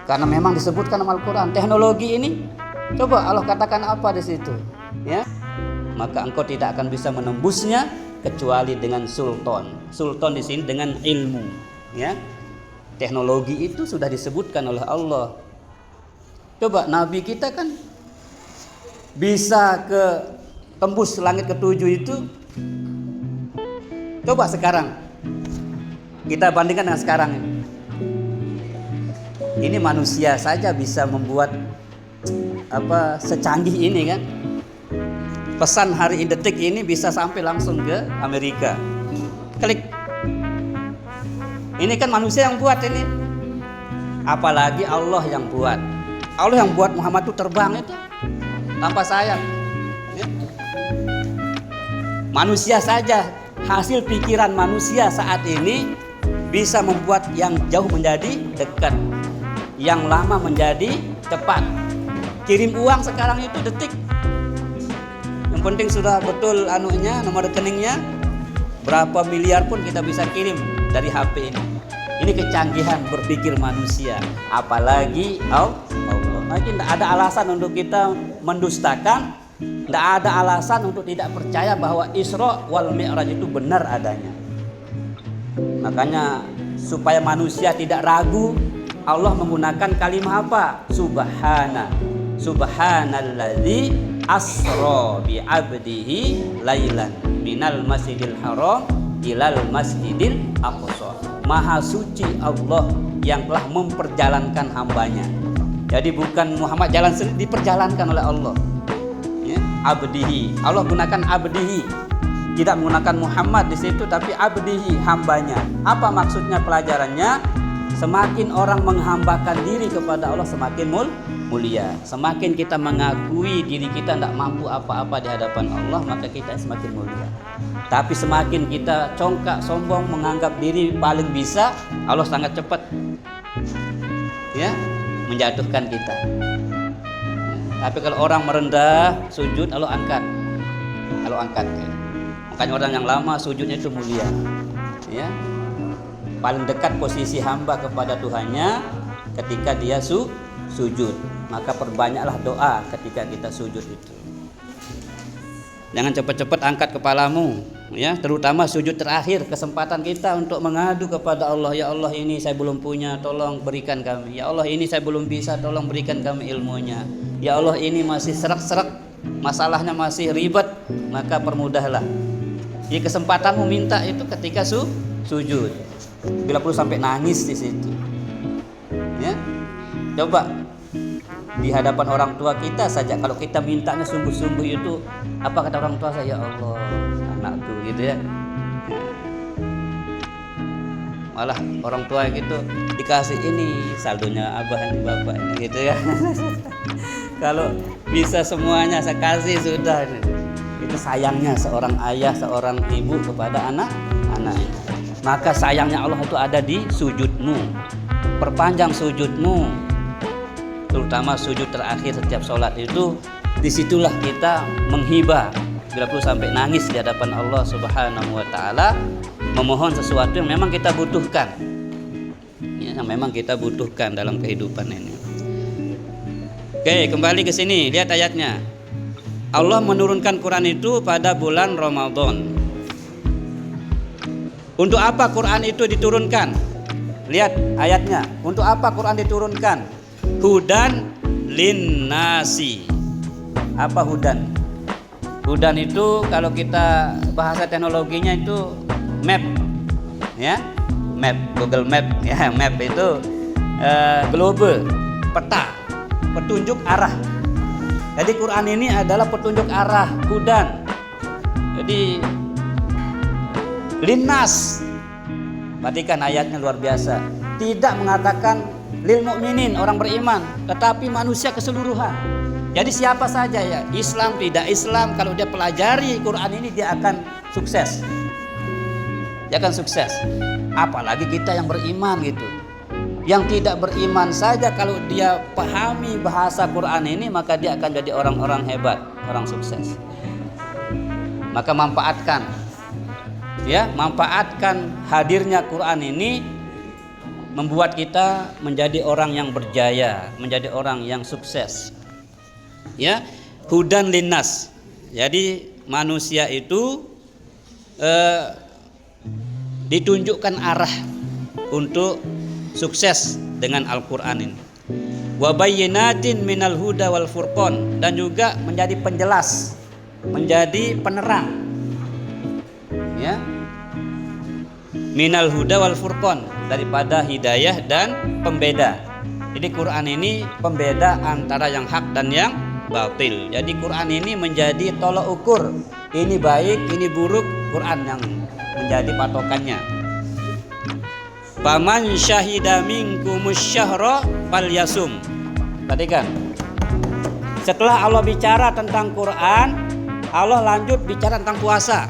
Karena memang disebutkan dalam Al-Quran, teknologi ini coba Allah katakan apa di situ? Ya. Maka engkau tidak akan bisa menembusnya kecuali dengan sultan. Sultan di sini dengan ilmu, ya. Teknologi itu sudah disebutkan oleh Allah. Coba Nabi kita kan bisa ke tembus langit ketujuh itu. Coba sekarang kita bandingkan dengan sekarang ini. Ini manusia saja bisa membuat secanggih ini kan. Pesan hari ini, detik ini bisa sampai langsung ke Amerika. Klik. Ini kan manusia yang buat ini. Apalagi Allah yang buat. Allah yang buat Muhammad itu terbang itu tanpa sayap. Ya. Manusia saja, hasil pikiran manusia saat ini bisa membuat yang jauh menjadi dekat, yang lama menjadi cepat. Kirim uang sekarang itu detik. Yang penting sudah betul nomor rekeningnya, berapa miliar pun kita bisa kirim dari HP ini. Ini kecanggihan berpikir manusia, apalagi Allah. Mungkin tidak ada alasan untuk kita mendustakan, tidak ada alasan untuk tidak percaya bahwa Isra wal Mi'raj itu benar adanya. Makanya supaya manusia tidak ragu, Allah menggunakan kalimat apa? Subhanalladzi asra bi 'abdihi lailan minal masjidil haram ilal masjidil aqsa. Maha suci Allah yang telah memperjalankan hambanya. Jadi bukan Muhammad jalan sendiri, diperjalankan oleh Allah. Ya, abdihi. Allah gunakan abdihi. Tidak menggunakan Muhammad di situ, tapi abdihi, hambanya. Apa maksudnya pelajarannya? Semakin orang menghambakan diri kepada Allah, semakin mulia. Semakin kita mengakui diri kita tidak mampu apa-apa di hadapan Allah, maka kita semakin mulia. Tapi semakin kita congkak, sombong, menganggap diri paling bisa, Allah sangat cepat ya menjatuhkan kita. Tapi kalau orang merendah, sujud, Allah angkat. Ya. Makanya orang yang lama sujudnya itu mulia. Ya. Paling dekat posisi hamba kepada Tuhannya ketika dia sujud. Maka perbanyaklah doa ketika kita sujud itu. Jangan cepat-cepat angkat kepalamu, ya, terutama sujud terakhir, kesempatan kita untuk mengadu kepada Allah. Ya Allah, ini saya belum punya, tolong berikan kami. Ya Allah, ini saya belum bisa, tolong berikan kami ilmunya. Ya Allah, ini masih serak-serak, masalahnya masih ribet, maka permudahlah. Jadi kesempatanmu minta itu ketika sujud. Bila perlu sampai nangis di situ. Ya. Coba di hadapan orang tua kita saja, kalau kita mintanya sungguh-sungguh itu, apa kata orang tua saya? Ya Allah, anakku, gitu ya. Malah orang tua gitu dikasih ini saldonya abah ini bapak ini, gitu ya. Kalau bisa semuanya saya kasih sudah. Itu sayangnya seorang ayah, seorang ibu kepada anak-anaknya. Maka sayangnya Allah itu ada di sujudmu. Perpanjang sujudmu. Terutama sujud terakhir setiap sholat itu, disitulah kita menghibah bila perlu sampai nangis di hadapan Allah Subhanahu wa ta'ala, memohon sesuatu yang memang kita butuhkan, ya, yang memang kita butuhkan dalam kehidupan ini. Oke, kembali ke sini, lihat ayatnya. Allah menurunkan Quran itu pada bulan Ramadan. Untuk apa Quran itu diturunkan? Lihat ayatnya. Untuk apa Quran diturunkan? Hudan linnasi. Apa hudan? Hudan itu kalau kita bahasa teknologinya itu map, ya, map, Google Map, ya, map itu globe, peta, petunjuk arah. Jadi Quran ini adalah petunjuk arah, hudan. Jadi linnas, perhatikan ayatnya luar biasa. Tidak mengatakan lil mukminin, orang beriman, tetapi manusia keseluruhan. Jadi siapa saja ya, Islam tidak Islam, kalau dia pelajari Quran ini dia akan sukses. Dia akan sukses. Apalagi kita yang beriman gitu. Yang tidak beriman saja kalau dia pahami bahasa Quran ini, maka dia akan jadi orang-orang hebat, orang sukses. Maka manfaatkan, ya, manfaatkan hadirnya Quran ini membuat kita menjadi orang yang berjaya, menjadi orang yang sukses. Ya, hudan linnas. Jadi manusia itu ditunjukkan arah untuk sukses dengan Al-Qur'an ini. Wa bayyinatin minal huda wal furqan, dan juga menjadi penjelas, menjadi penerang. Ya. Minal huda wal furqan, daripada hidayah dan pembeda. Jadi Quran ini pembeda antara yang hak dan yang batil. Jadi Quran ini menjadi tolok ukur, ini baik, ini buruk, Quran yang menjadi patokannya. Faman syahida minkumus syahra falyasum. Perhatikan. Setelah Allah bicara tentang Quran, Allah lanjut bicara tentang puasa.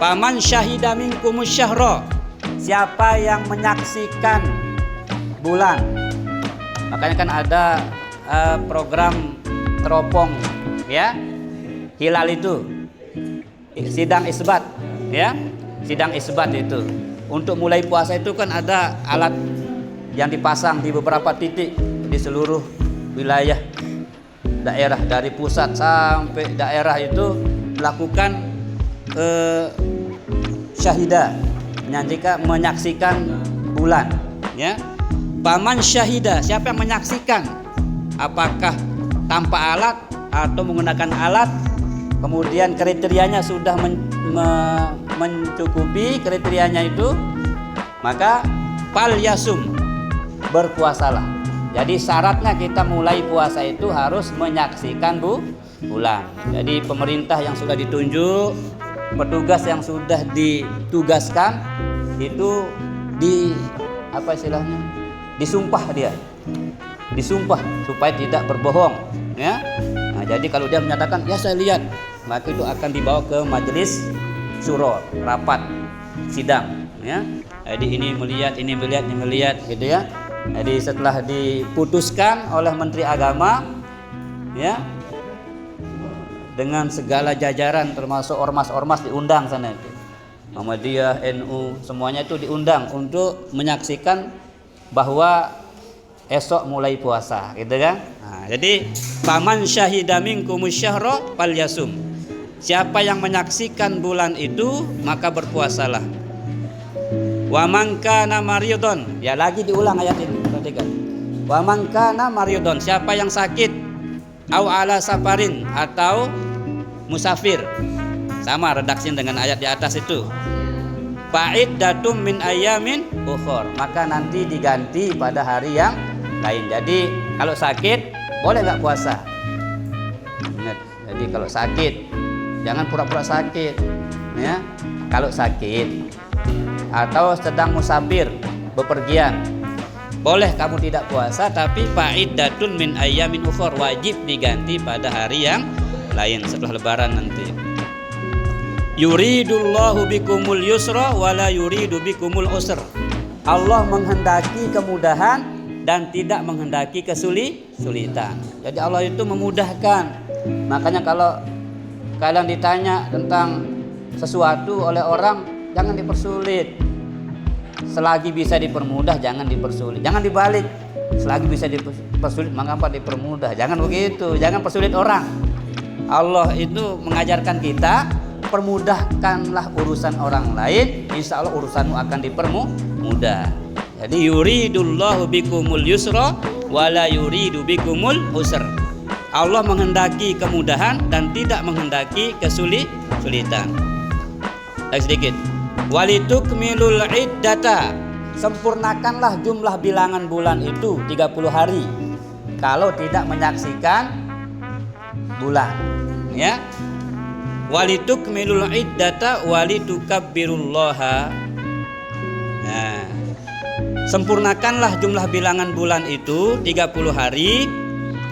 Faman syahida minkumus syahra, siapa yang menyaksikan bulan. Makanya kan ada program teropong, ya, hilal itu, sidang isbat, ya, sidang isbat itu. Untuk mulai puasa itu kan ada alat yang dipasang di beberapa titik di seluruh wilayah daerah, dari pusat sampai daerah itu melakukan syahida, menyaksikan bulan, ya. Paman syahida, siapa yang menyaksikan, apakah tanpa alat atau menggunakan alat, kemudian kriterianya sudah mencukupi kriterianya itu, maka fal yasum, berpuasalah. Jadi syaratnya kita mulai puasa itu harus menyaksikan bulan. Jadi pemerintah yang sudah ditunjuk, petugas yang sudah ditugaskan itu disumpah dia, disumpah supaya tidak berbohong, ya. Nah, jadi kalau dia menyatakan ya saya lihat, maka itu akan dibawa ke majelis syuro, rapat sidang, ya. Jadi ini melihat, gitu ya. Jadi setelah diputuskan oleh Menteri Agama, ya, dengan segala jajaran termasuk ormas-ormas diundang sana itu, Muhammadiyah, NU, semuanya itu diundang untuk menyaksikan bahwa esok mulai puasa, gitu kan. Nah, jadi faman syahida minkumus syahra falyasum, siapa yang menyaksikan bulan itu maka berpuasalah. Wa man kana maridon, ya lagi diulang ayat ini, perhatikan. Wa man kana maridon, siapa yang sakit, au ala safarin, atau musafir, sama redaksi dengan ayat di atas itu. Fa'iddatum min ayamin ukhor, maka nanti diganti pada hari yang lain. Jadi kalau sakit boleh nggak puasa? Ingat, jadi kalau sakit jangan pura-pura sakit, ya. Kalau sakit atau sedang musafir, bepergian, boleh kamu tidak puasa, tapi fa'iddatun min ayamin ukhor, wajib diganti pada hari yang lain setelah lebaran nanti. Yuridullahu bikumul yusra wala yuridu bikumul usr. Allah menghendaki kemudahan dan tidak menghendaki kesulitan. Jadi Allah itu memudahkan. Makanya kalau kalian ditanya tentang sesuatu oleh orang, jangan dipersulit. Selagi bisa dipermudah, jangan dipersulit. Jangan dibalik. Selagi bisa dipersulit, mengapa dipermudah? Jangan begitu. Jangan persulit orang. Allah itu mengajarkan kita, permudahkanlah urusan orang lain, insya Allah urusanmu akan dipermudah. Jadi yuridullahu bikumul yusra wala yuridu bikumul usr. Allah menghendaki kemudahan dan tidak menghendaki kesulitan. Lagi sedikit. Walitukmilul iddata, sempurnakanlah jumlah bilangan bulan itu 30 hari kalau tidak menyaksikan bulan, ya. Walitukmilul iddata walitukabbirullaha. Nah, sempurnakanlah jumlah bilangan bulan itu 30 hari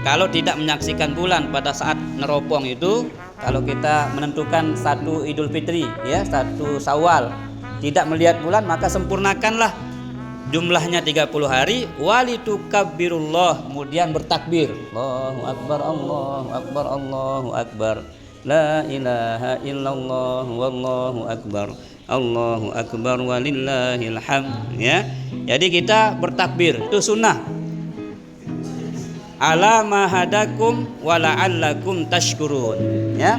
kalau tidak menyaksikan bulan pada saat neropong itu, kalau kita menentukan satu Idul Fitri ya, satu Syawal, tidak melihat bulan, maka sempurnakanlah jumlahnya 30 hari, walitukabbirullah, kemudian bertakbir, Allahu akbar, Allahu akbar, Allahu akbar, la ilaha illallah, wallahu akbar, Allahu akbar walillahil hamd ya. Jadi kita bertakbir, itu sunnah. Ala ma hadakum wa la'allakum tashkurun ya.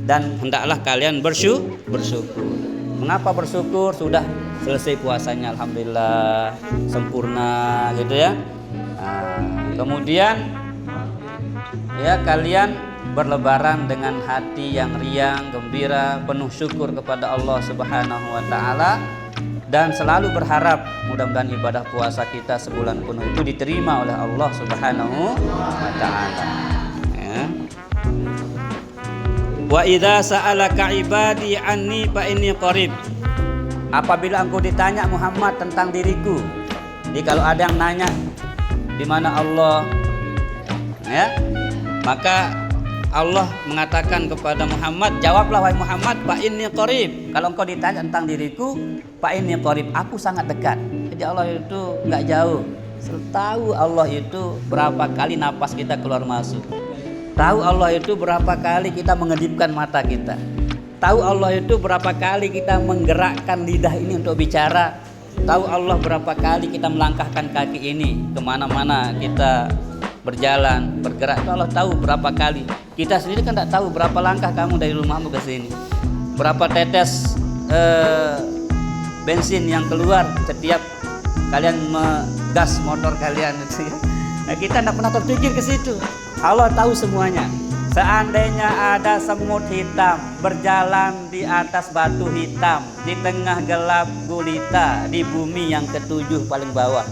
Dan hendaklah kalian bersyukur. Mengapa bersyukur? Sudah selesai puasanya, alhamdulillah sempurna gitu ya. Nah, kemudian ya kalian berlebaran dengan hati yang riang, gembira, penuh syukur kepada Allah Subhanahu wa taala, dan selalu berharap mudah-mudahan ibadah puasa kita sebulan penuh itu diterima oleh Allah Subhanahu wa taala ya. Wa idza sa'alaka ibadi anni fa inni qarib. Apabila engkau ditanya Muhammad tentang diriku, jadi kalau ada yang nanya di mana Allah ya, maka Allah mengatakan kepada Muhammad, jawablah wahai Muhammad, fa inni qarib. Kalau engkau ditanya tentang diriku, fa inni qarib, aku sangat dekat. Jadi Allah itu enggak jauh. Tahu Allah itu berapa kali napas kita keluar masuk. Tahu Allah itu berapa kali kita mengedipkan mata kita. Tahu Allah itu berapa kali kita menggerakkan lidah ini untuk bicara. Tahu Allah berapa kali kita melangkahkan kaki ini kemana-mana kita berjalan, bergerak. Itu Allah tahu berapa kali. Kita sendiri kan tidak tahu berapa langkah kamu dari rumahmu ke sini, berapa tetes bensin yang keluar setiap kalian ngegas motor kalian gitu ya. Nah, kita tidak pernah terpikir ke situ. Allah tahu semuanya. Seandainya ada semut hitam berjalan di atas batu hitam di tengah gelap gulita di bumi yang ketujuh paling bawah,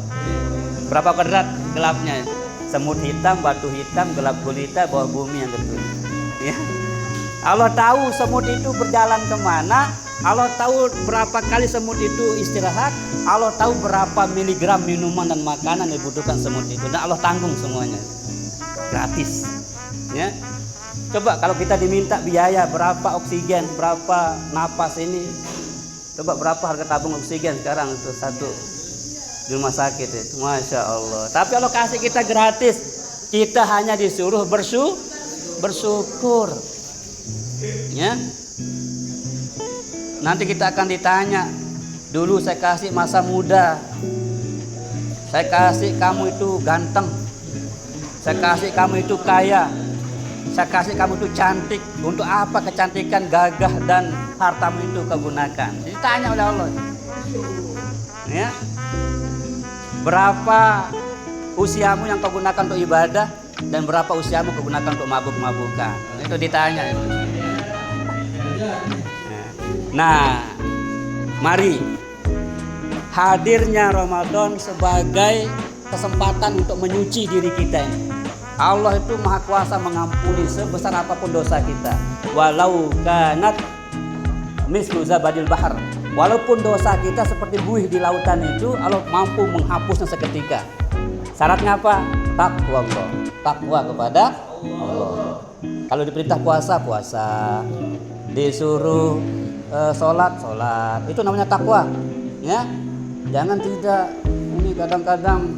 berapa kuadrat gelapnya? Semut hitam, batu hitam, gelap gulita bawah bumi yang ketujuh ya. Allah tahu semut itu berjalan kemana, Allah tahu berapa kali semut itu istirahat, Allah tahu berapa miligram minuman dan makanan yang dibutuhkan semut itu, dan Allah tanggung semuanya gratis ya. Coba kalau kita diminta biaya berapa oksigen, berapa napas ini, coba berapa harga tabung oksigen sekarang itu satu di rumah sakit itu, masya Allah. Tapi Allah kasih kita gratis, kita hanya disuruh bersyukur ya. Nanti kita akan ditanya, dulu saya kasih masa muda, saya kasih kamu itu ganteng, saya kasih kamu itu kaya, saya kasih kamu itu cantik. Untuk apa kecantikan, gagah dan hartamu itu kau gunakan? Ditanya oleh Allah ya. Berapa usiamu yang kau gunakan untuk ibadah, dan berapa usiamu kau gunakan untuk mabuk-mabukan? Itu ditanya itu. Nah, mari hadirnya Ramadan sebagai kesempatan untuk menyuci diri kita ini. Allah itu maha kuasa mengampuni sebesar apapun dosa kita. Walau kanat mislu zabadil bahar. Walaupun dosa kita seperti buih di lautan itu, Allah mampu menghapusnya seketika. Syaratnya apa? Takwa Allah. Takwa kepada Allah. Kalau diperintah puasa, puasa. Disuruh sholat. Itu namanya takwa. Ya, jangan tidak. Ini kadang-kadang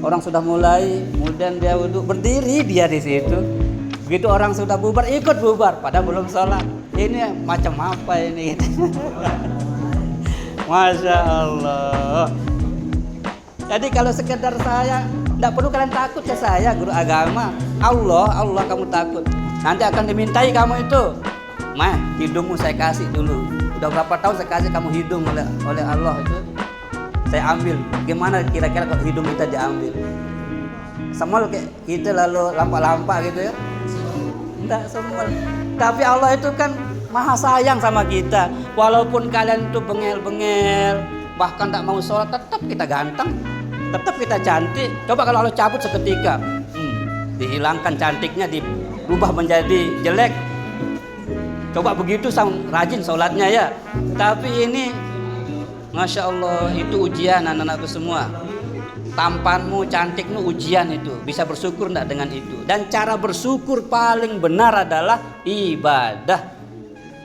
orang sudah mulai, kemudian dia wudhu, berdiri dia di situ. Begitu orang sudah bubar, ikut bubar, padahal belum sholat. Ini macam apa ini? Masya Allah. Jadi kalau sekedar saya, tidak perlu kalian takut ke saya, guru agama. Allah kamu takut. Nanti akan dimintai kamu itu. Mah, hidungmu saya kasih dulu. Udah berapa tahun saya kasih kamu hidung oleh Allah itu. Saya ambil. Gimana kira-kira kalau hidung kita diambil? Semul kayak kita lalu lampak-lampak gitu ya? Enggak semul. Tapi Allah itu kan maha sayang sama kita. Walaupun kalian itu bengel-bengel, bahkan tak mau sholat, tetap kita ganteng, tetap kita cantik. Coba kalau Allah cabut seketika, dihilangkan cantiknya, dirubah menjadi jelek. Coba begitu rajin sholatnya ya. Tapi ini Masya Allah, itu ujian anak-anakku semua. tampanmu, cantikmu ujian itu. Bisa bersyukur enggak dengan itu? Dan cara bersyukur paling benar adalah ibadah,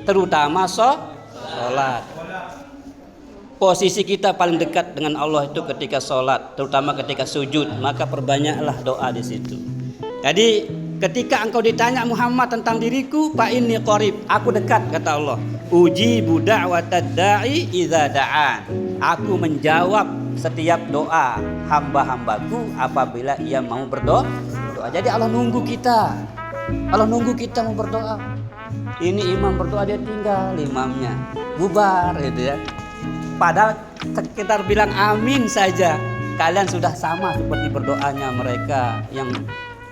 terutama sholat. Posisi kita paling dekat dengan Allah itu ketika sholat, terutama ketika sujud. Maka perbanyaklah doa di situ. Jadi ketika engkau ditanya Muhammad tentang diriku, fa inni qarib, aku dekat, kata Allah. Ujibu da'watad da'i idza da'an. Aku menjawab setiap doa hamba-hambaku apabila ia mau berdoa. Jadi Allah nunggu kita. Allah nunggu kita mau berdoa. Ini imam berdoa, dia tinggal imamnya bubar gitu ya. Padahal sekitar bilang amin saja, kalian sudah sama seperti berdoanya mereka yang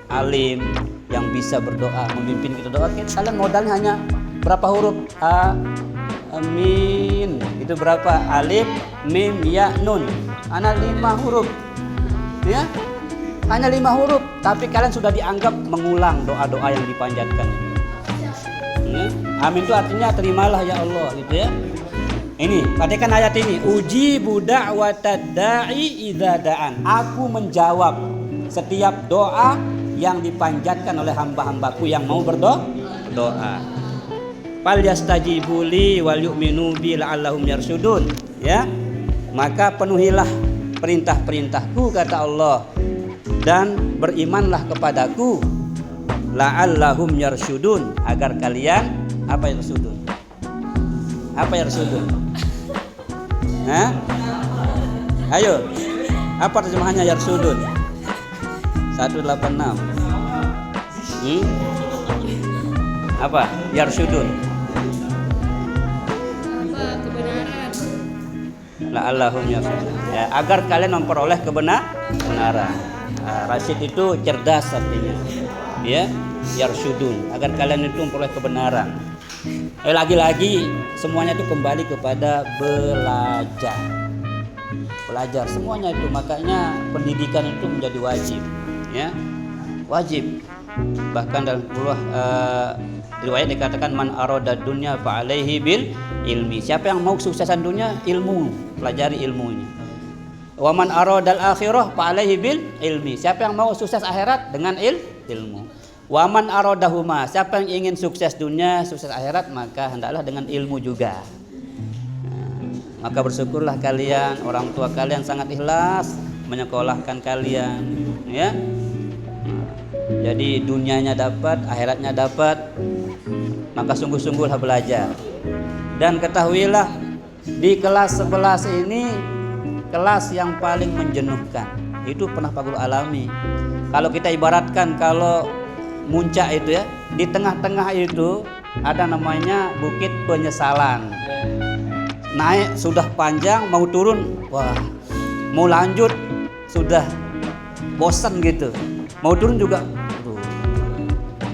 alim, yang bisa berdoa, memimpin kita doa. Kalian modalnya hanya berapa huruf? Amin. Itu berapa? Alif, mim, ya, nun. Hanya 5 huruf. Ya? Hanya 5 huruf, tapi kalian sudah dianggap mengulang doa-doa yang dipanjatkan. Ya? Amin itu artinya terimalah ya Allah, gitu ya. Ini, perhatikan ayat ini. Ujibu da'watad da'i idza da'an. Aku menjawab setiap doa yang dipanjatkan oleh hamba-hambaku yang mau berdoa. Fal yastajibu li wal yu'minu bi la'allahum yarshudun. Ya. Maka penuhilah perintah-perintahku, kata Allah, dan berimanlah kepadaku la'allahum yarshudun, agar kalian apa yang yarsudun? Apa yarsudun? Hah? Ayo. Apa terjemahannya yarsudun? 186. Apa? Yarsudun. Kebenaran. La'allahum yarsudun. Ya, agar kalian memperoleh kebenaran. Rasyid itu cerdas artinya. Ya, yarsudun, agar kalian itu memperoleh kebenaran. Lagi-lagi semuanya itu kembali kepada belajar semuanya itu. Makanya pendidikan itu menjadi wajib, ya, wajib. Bahkan dalam riwayat dikatakan man arada dunya fa alaihi bil ilmi. Siapa yang mau kesuksesan dunia, ilmu, pelajari ilmunya. Wa man aradal akhirah fa alaihi bil ilmi. Siapa yang mau sukses akhirat, dengan ilmu. Waman arodahuma, siapa yang ingin sukses dunia, sukses akhirat, maka hendaklah dengan ilmu juga. Maka bersyukurlah kalian, orang tua kalian sangat ikhlas menyekolahkan kalian, ya. Jadi dunianya dapat, akhiratnya dapat, maka sungguh-sungguhlah belajar. Dan ketahuilah di kelas 11 ini kelas yang paling menjenuhkan. Itu pernah Pak Guru alami. Kalau kita ibaratkan, kalau muncak itu ya, di tengah-tengah itu ada namanya Bukit Penyesalan. Naik sudah panjang, mau turun, wah, mau lanjut sudah bosan gitu, mau turun juga.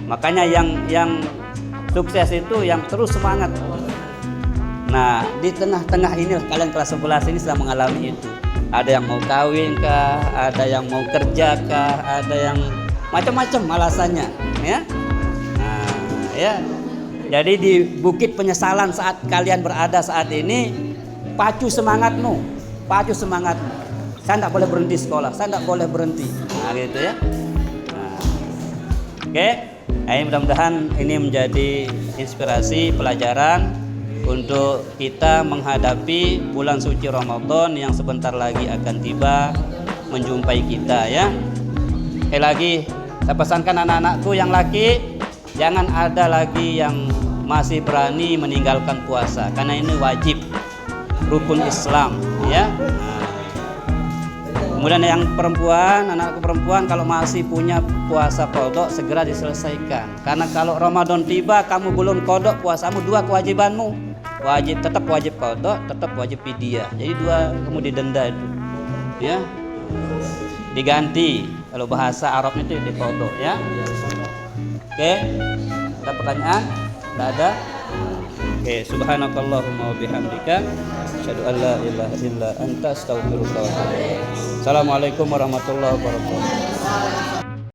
Makanya yang sukses itu yang terus semangat. Nah, di tengah-tengah inilah kalian kelas 11 ini sedang mengalami itu. Ada yang mau kawin kah, ada yang mau kerja kah, ada yang macam-macam alasannya, ya. Nah, ya. Jadi di Bukit Penyesalan saat kalian berada saat ini, pacu semangatmu. Saya tidak boleh berhenti sekolah, saya tidak boleh berhenti. Nah, gitu ya. Nah, oke. Nah, mudah-mudahan ini menjadi inspirasi pelajaran untuk kita menghadapi bulan suci Ramadan yang sebentar lagi akan tiba menjumpai kita, ya. Lagi saya pesankan anak-anakku yang laki, jangan ada lagi yang masih berani meninggalkan puasa, karena ini wajib, rukun Islam, ya. Nah, kemudian yang perempuan, anak-anakku perempuan, kalau masih punya puasa qadha segera diselesaikan, karena kalau Ramadan tiba kamu belum qadha puasamu, 2 kewajibanmu, tetap wajib qadha, tetap wajib fidyah. Jadi 2 kamu didenda itu, ya, diganti. Kalau bahasa Arabnya itu diqadha, ya. Oke, ada pertanyaan? Tidak ada? Oke, subhanakallahumma wa bihamdika asyhadu an la ilaha illa anta astaghfiruka wa atubu ilaik. Assalamualaikum warahmatullahi wabarakatuh.